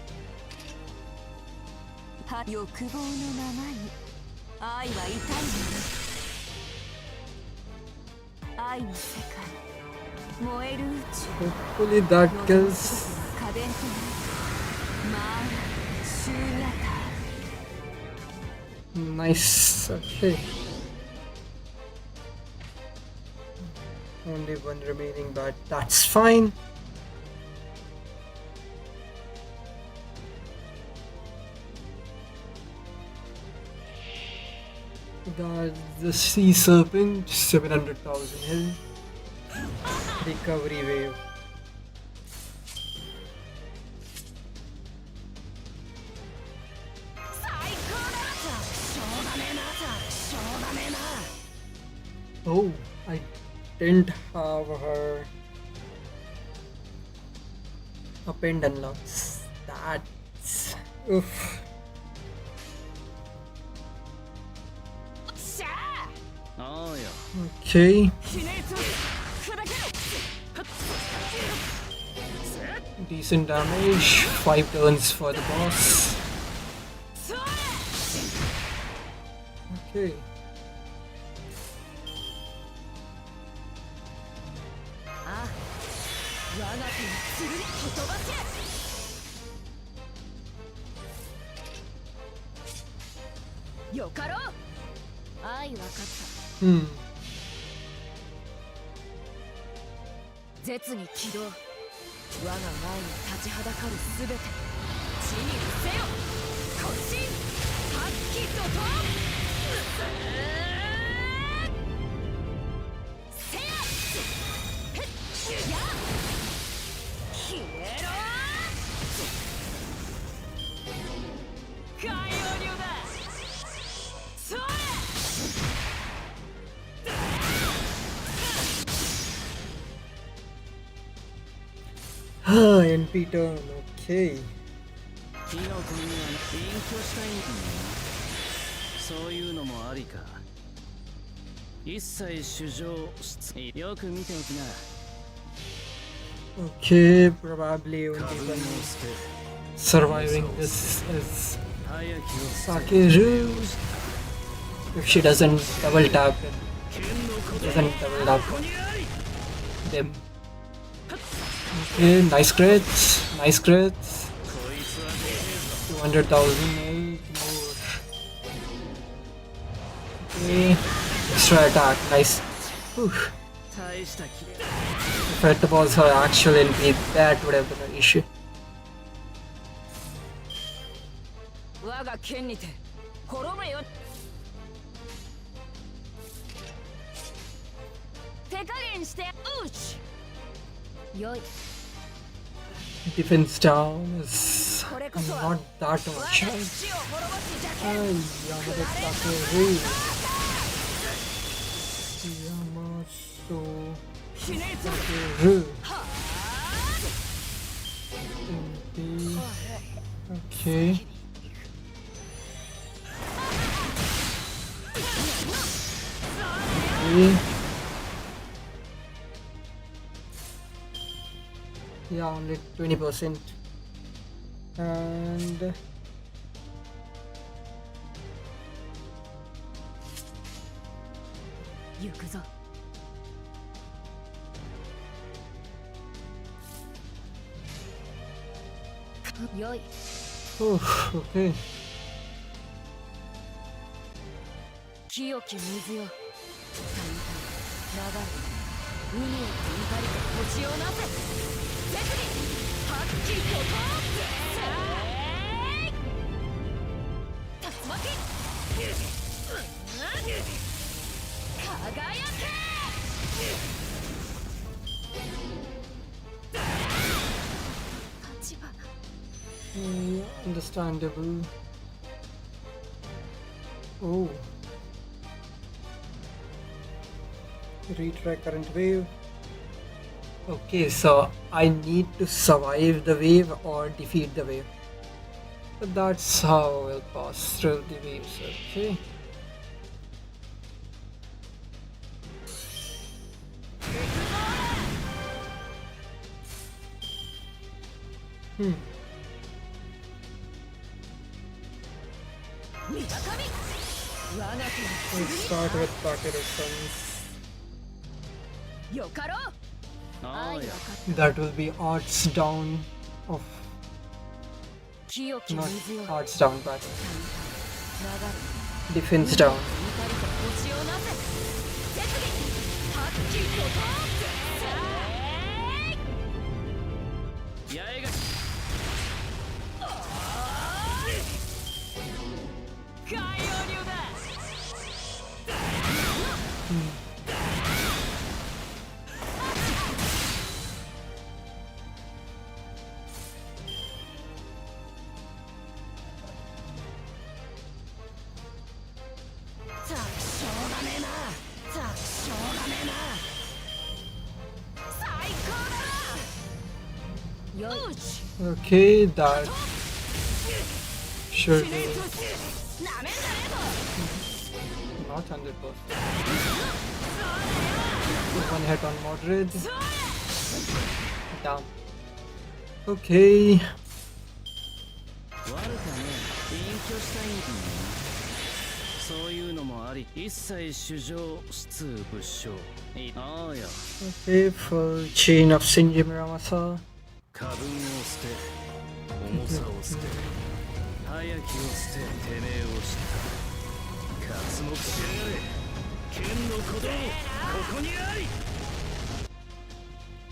欲望のままに愛は痛いもの愛の世界燃える宇宙 Hopefully that kills. 家電となるマーラシューラタ Nice. Okay. Only one remaining, but that's fine. Got the sea serpent, 700,000 health. Recovery wave. Oh, I didn't have her append unlocks. That's oof. ああや Okay, ひねつ砕けろ decent damage. 5 turns for the boss. Okay. あ我が手に剣ほとばせよかろう愛わかった Hmm. 絶に起動我が前に立ちはだかるすべて地に伏せよ渾身発揮怒涛せやへっや消えろ海洋流だそれ Ah, NP turn. Okay. キノコには隠居したいんだなそういうのもありか一切主情よく見ておきな Okay, probably only 株 one 之助 surviving this is 早きを Sakeru. If she doesn't double tap and 剣のこと doesn't double tap ここにあり them. Okay, nice crits. Nice crits. こいつはで 200,000 more. Okay, extra attack. Nice. Whew. 大したきれ If it was her actual NP, that would have been an issue. 我が剣にて滅べよ手加減してうちよい Defense down is これこそは not that 我が much. 父を滅ぼす邪 Ay, 剣 Yamato Sakeru. Yamato ひねつ Sakeru. は NP. Okay. Okay. Yeah, only 20%. Andあ行くぞ よい oh, okay. 清き水よたゆたゆ流れ海へと怒りと土地をなせ絶に発揮怒涛竜巻輝け立花 Yeah, understandable. Oh. Retry current wave. Okay, so I need to survive the wave or defeat the wave. But that's how we'll pass through the waves, okay? Hmm. 三鷹我が手 Let's start with Takeda Sons. によかろうああや That will be Arts Down of 清き not 水よ流 Arts Down but れ Defense Down. 怒りと星をなせ設備発揮と八重垣海洋流だ たくしょうがねえなたくしょうがねえな最高だなよし Okay, that should be なめんじゃね not 100%. One hit on Mordred. Down. Okay. 悪かね隠居したいんだなそういうのもあり一切主情質物証ああや Okay, full chain of Shinji Muramasa. 過分を捨て重さを捨て早きを捨ててめえを知った活目しやがれ剣の鼓動ここにあり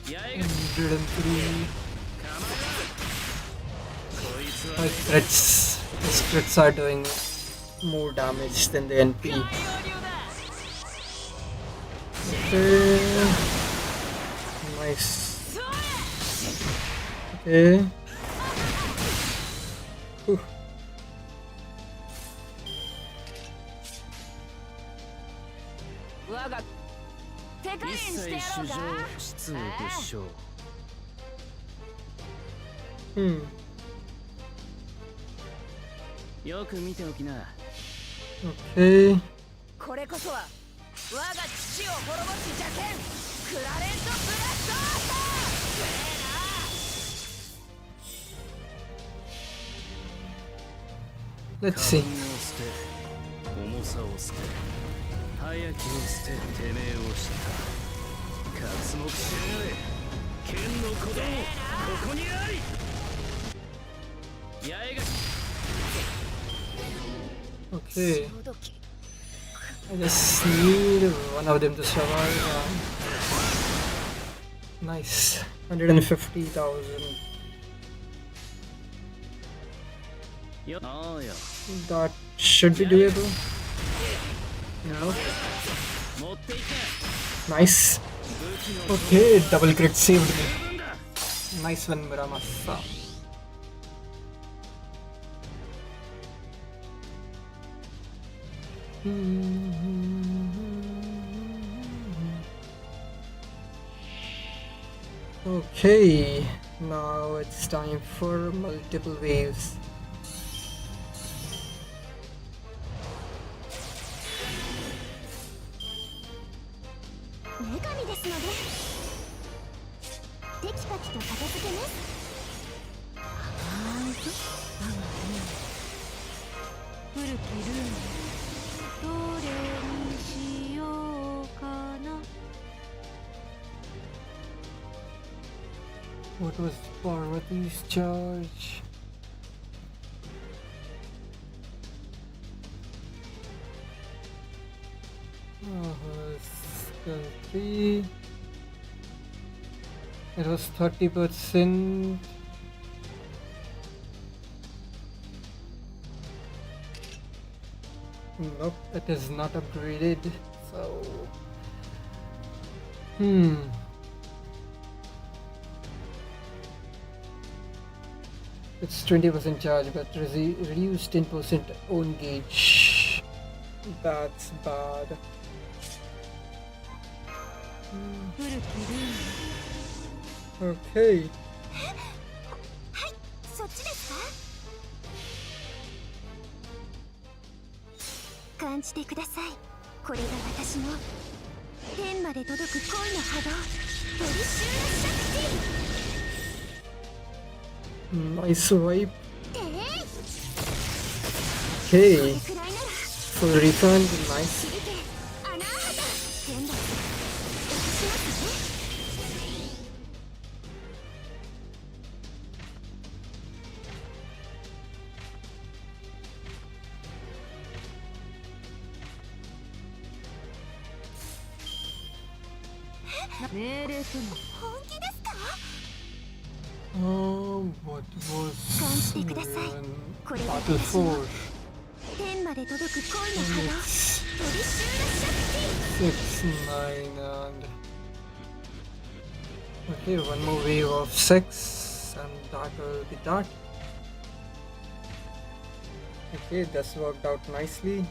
八重垣 103. こいつは My crits. His crits are doing more damage than the NP. 海洋流だ Okay. Nice. Okay. Whew. 我が手加減一してやろ切主情うか質物証 Hmm. よく見ておきな Okay. これこそは我が父を滅ぼす邪剣クラレントブラスト Let's 過 see. 分を捨て重さを捨て早きを捨ててめえを知った活目しやがれ剣の鼓動ここにあり八重垣 Okay. 潮時 I just need one of them to survive. Nice. 150,000. よああや That should be doable. No. 持っていけ Nice. 武器の Okay, double crit saved me. 十分だ Nice one, Muramasa. Okay, now it's time for multiple waves. 女神ですのでテキパキと片付けね古きルームどれにしようかな What was Parvati's charge? Skill 3. It was 30%. Nope, it is not upgraded. So, it's 20% charge, but reduce 10% own gauge. That's bad. 古きルーム Okay. そっちですか感じてくださいこれが私の天まで届く恋の波動トリシューラシャクティ Nice wipe. てえい Okay. くらいなら Full refund. Nice. 手裏剣穴あはた剣だ落としますね 命令とも本気ですか What was 感じてください。これが Battle 私の 4? 天まで届く恋の波動 It's 取りシューラシャクティ 6, 9, and okay, one more wave of 6, and that will be that. Okay, this worked out nicely.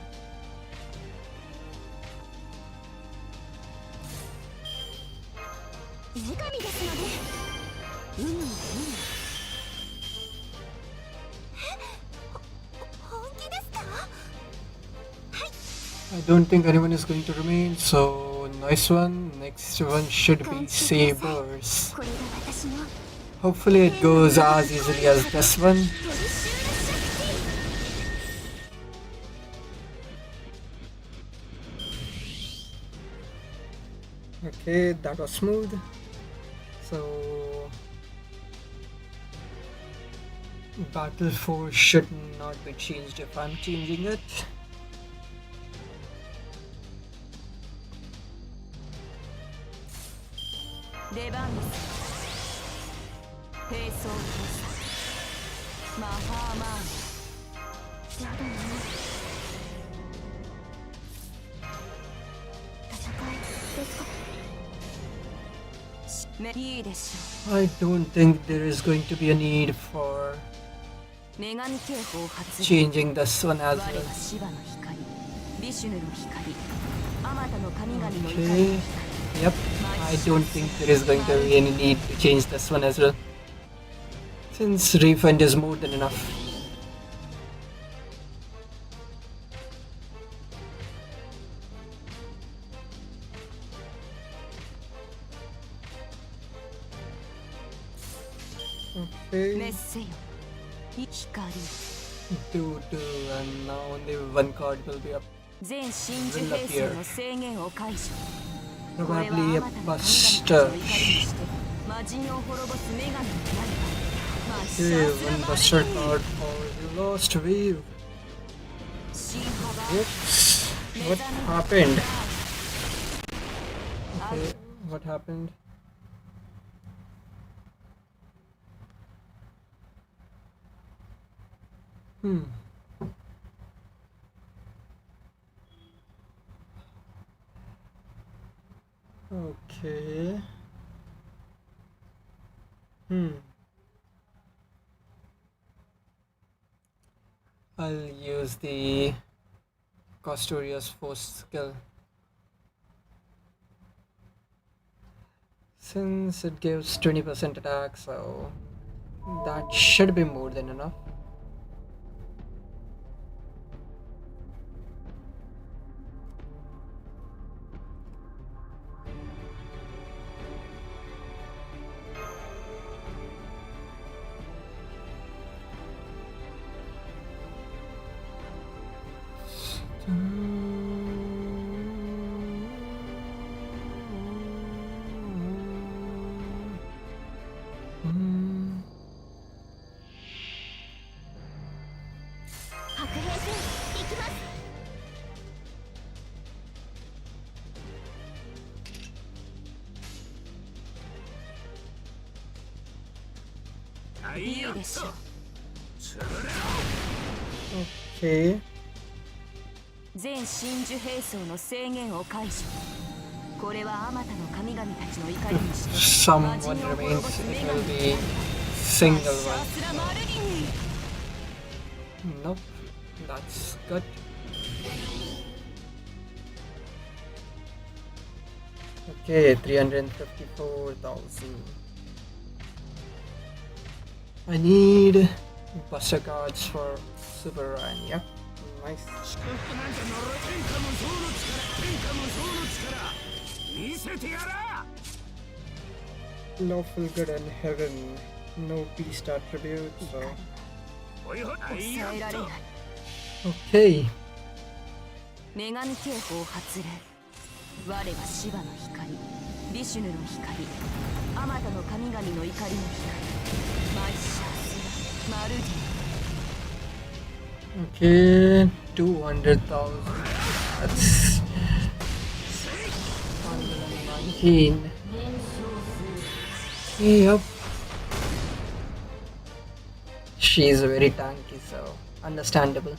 女神ですので本気ですか I don't think anyone is going to remain, so nice one. Next one should be Sabers. これが私の Hopefully it goes as easily as this one. 取りシューラシャクティ Okay, that was smooth. So Battle 4 should not be changed if I'm changing it. I don't think there is going to be a need for 女神警報発動 changing this one as 我は well. シバの光ビシュヌの光あまたの神々の怒り Okay. Yep. I don't think there is going to be any need to change this one as well. Since refund is more than enough. Okay. 滅せよ光 2, 2, and now only one card will be up. 全真珠兵士の制限を解除これは Probably あ a またの神々たち buster. の怒りにして魔人を滅ぼす女神になるまあシ Okay, ャースラ one マ buster リン card for the lost wave. 新幅 Whoops. What happened? Okay, what happened? Hmm. Okay. I'll use the Costoria's Force skill. Since it gives 20% attack, so that should be more than enough. Hmm. 白兵戦行きます いいでしょう Okay. 全真珠兵装の制限を解除これはあまたの神々たちの怒りにして Someone remains. It will be single シャー one. スラマルギン Nope. That's good. Okay, 354,000. I need buster cards for Super Ryan. Yep, nice. 祝福なんて呪い天下無双の力天下無双の力見せてやら Lawful good and heaven. No beast attribute, so 抑えられない。 okay. 女神警報発令。我はシヴァの光、ビシュヌの光、あまたの神々の怒りの光、マイシャーズラ・マルディ。 Okay, 200,000. That's 119. Yep. She's very tanky, so understandable.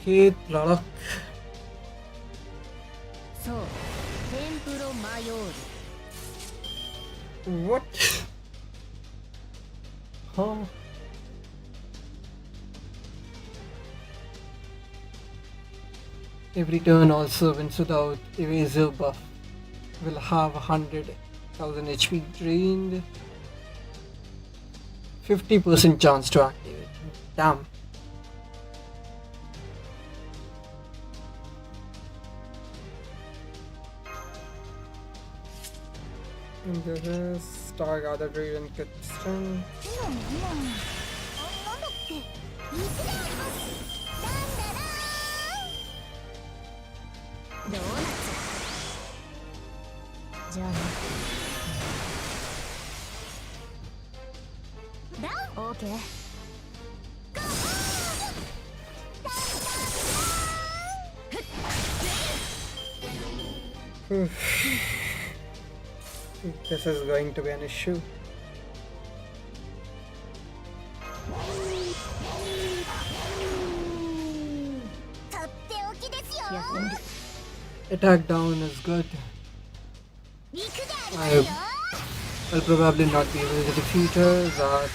Okay, Lalak. そうテンプロマヨール What? Huh? Every turn also wins without evasive buff. Will have 100,000 HP drained. 50% chance to activate. Damn. And this is Star Gather Draven Kitchen. なんだっけ水でありますなんだろうどうなっちゃうじゃあねダウンオーケー This is going to be an issue. とっておきですよやってみる。 Attack down is good. 肉でありますよ I'll probably not be able to defeat her. That's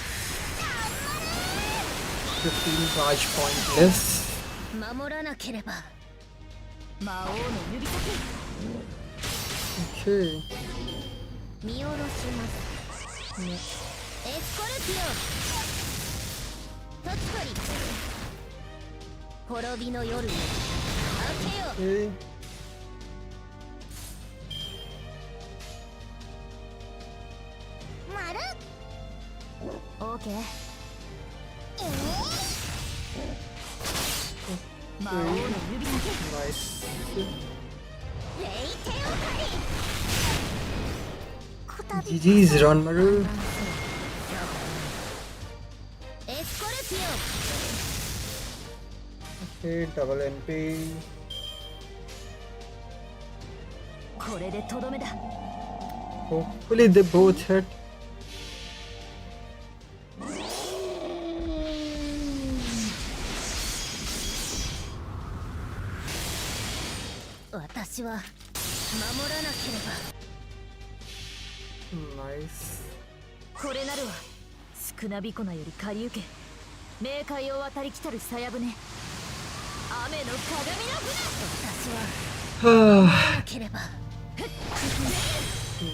15 charge point less. 守らなければ魔王の指先。 Okay. 見下ろしますねエスコルピオトツコリ滅びの夜に明けよ Okay. 丸オーケー。魔王の指先。 Nice. レイテオカリこたび GG's, Ronmaru. エスコルピ Okay, double NP. これでとどめだ。 Hopefully they both hit. オ私は守らなければ Nice. これなるは少なびこなより借り受け冥界を渡り来たるさや船雨の鏡の船。私は守らなければ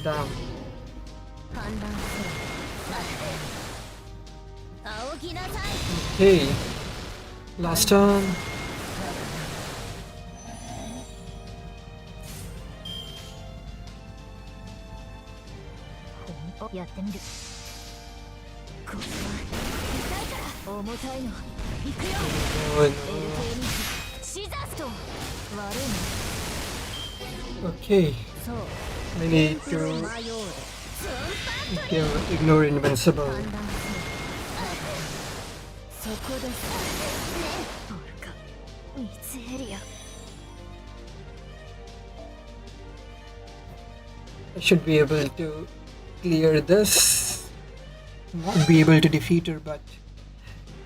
Damn. 反乱せよ仰ぎなさい Okay. Last turn. おやってみる。これは痛いから重たいの行くよ。 Oh エルトヨニシザーストン悪いの。 no. Okay. そう I need プロ to マヨールツンパットリ ignore invincible. 反乱せよそこですねオルカミツエリア。 I should be able to clear this. Not be able to defeat her, but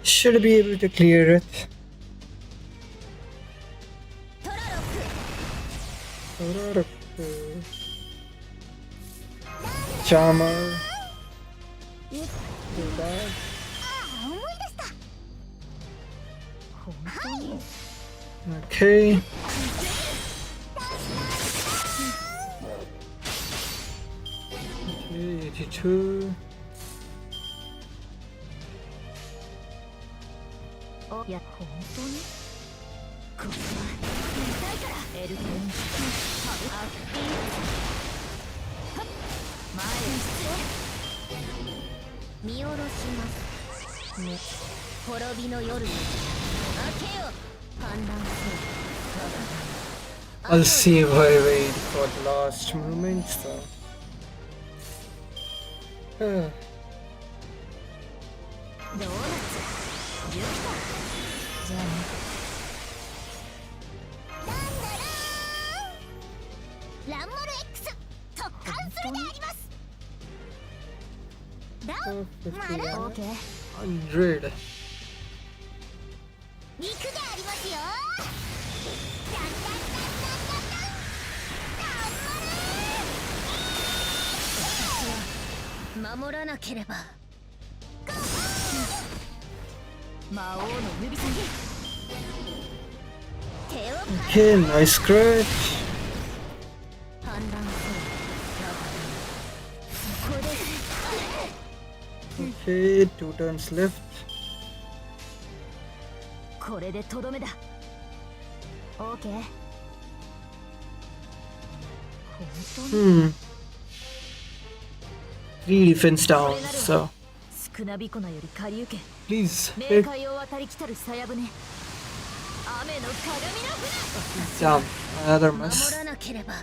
should be able to clear it. トラロック Charmer. い Do that. あ思い出した本当に Okay. Okay, 82. おや本当にこれは痛いからエルトヨニ見下ろしますね。滅びの夜に明けよ反乱せよ。 I'll save her wait for the last moment, so. ドーナツジュピターじゃあね。ランモル X 特艦するであります。ダウンマルオーケー 100. 肉でありますよ。守らなければ。魔王の指先手を Okay, nice scratch. 反乱せよ。そこで Okay, 2 turns left. これでとどめだ。オーケー。本当に 3 defense down, so 少なびこなより借り受け please 冥 pick 界を渡り来たるさや舟。雨の鏡のdown. Another 船守 miss. らなければ。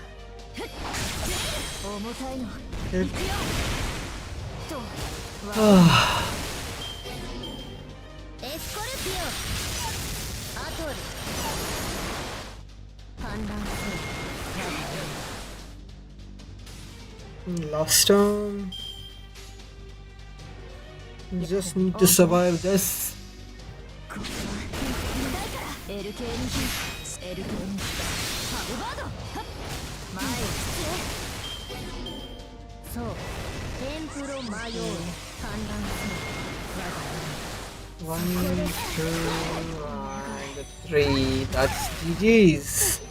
重たいの Hit. と Ah, エスコルピオアトル反乱せよ。 last turn. You just need to survive this. これは痛いから L 系に火 L 系にハブバード前へそうテンプロマヨール反乱せよ。 1, 2, and 3. That's GG's.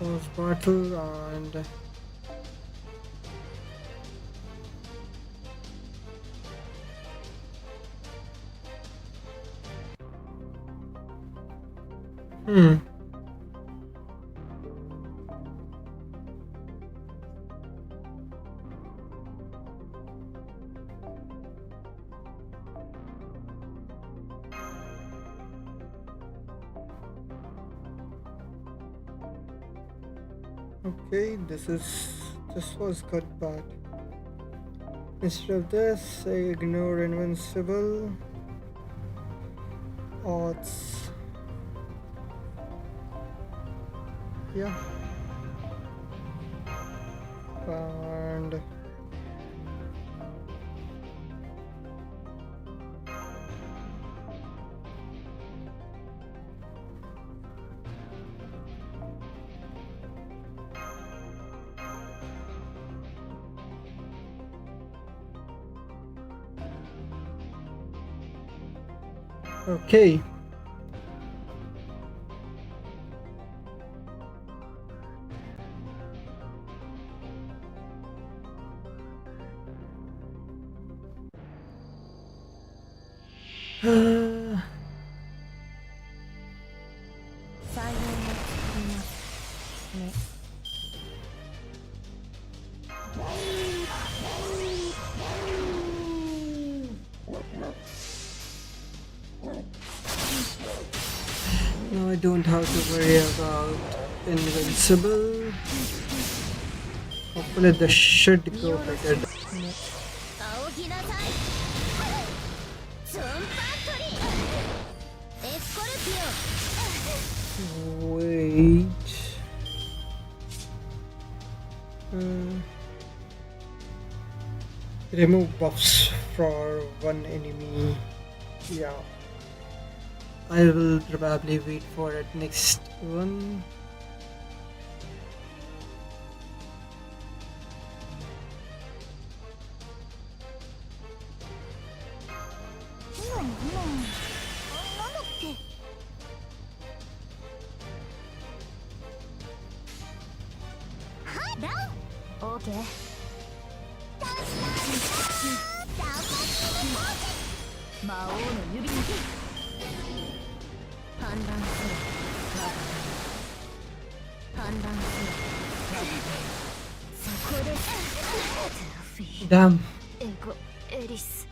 First battle and okay, this was good, but instead of this, I ignore invincible odds. Yeah, and okay. Uh, 才能を作りますね。 now I don't have to worry about invincible. Hopefully this should go better. 仰ぎなさいツンパントリーエスコルピ Wait. Remove buffs for one enemy. Yeah. I will probably wait for it next one. 魔王の指に反乱せよ反乱せよそこでトゥーフィー Damn. エゴエリス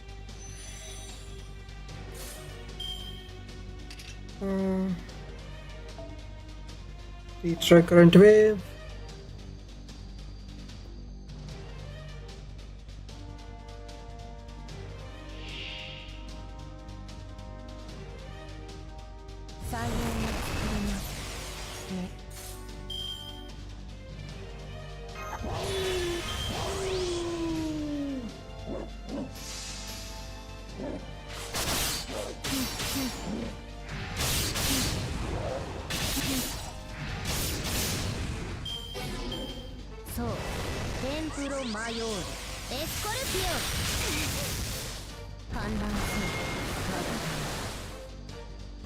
Retry current wave.そうテンプロマヨールエスコルピオン反乱せよ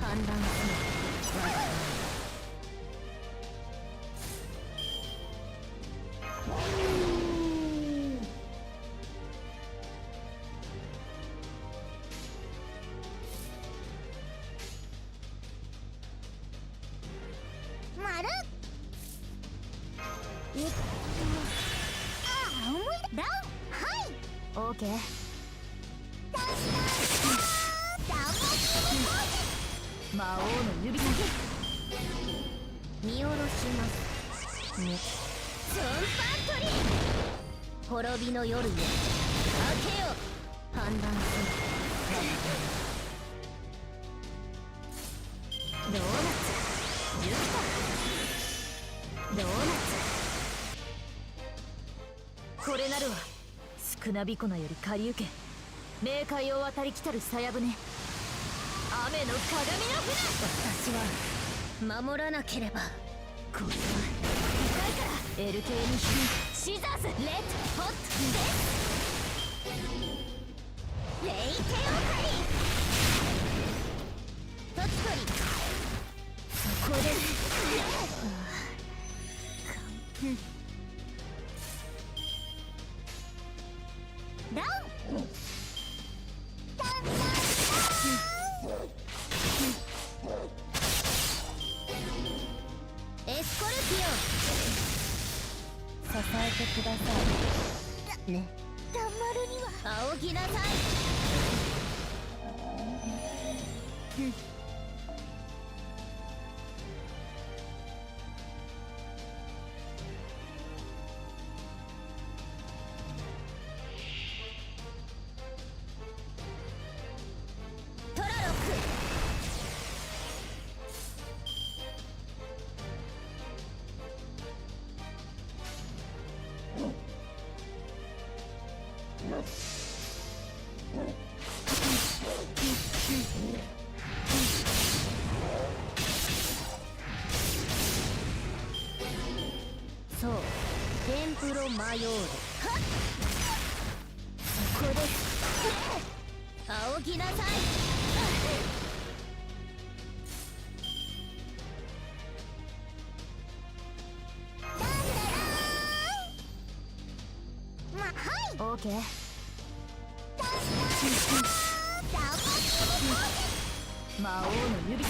反乱せよまる思い出ダウンはいオーケー魔王の指に見下ろしますねソンパントリー滅びの夜よ明けよ反乱するドーナツジュピタドーナツこれなるは少なびこなより借り受け冥界を渡り来たるさや船雨の鏡の船私は守らなければこれは痛いからエル系にシザーズレッドホットデスレイテオカリトツトリそこでダウンエスコルピオン支えてくださいねダンマルには仰ぎなさいトラロックそうテンプロマヨールそこです仰ぎなさいオーケー魔王の指に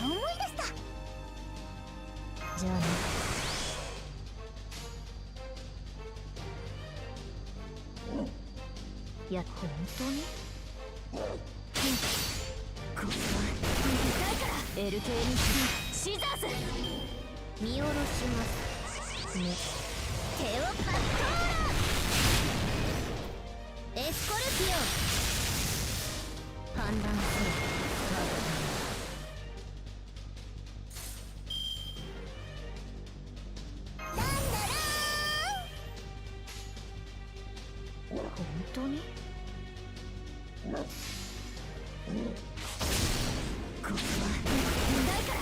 思い出したじゃあねいや本当にこれは痛いからエル系にシザーズ見下ろしますねテオパットーラエスコルピオン反乱せよ本当にこれは痛いから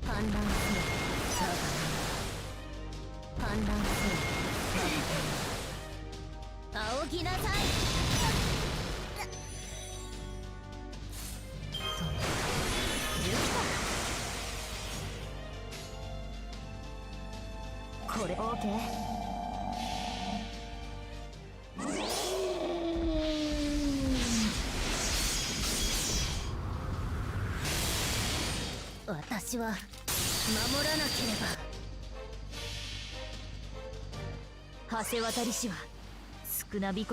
反乱せよ反乱せよ仰ぎなさい。これ OK。 私は守らなければ。橋渡りしは少なびこ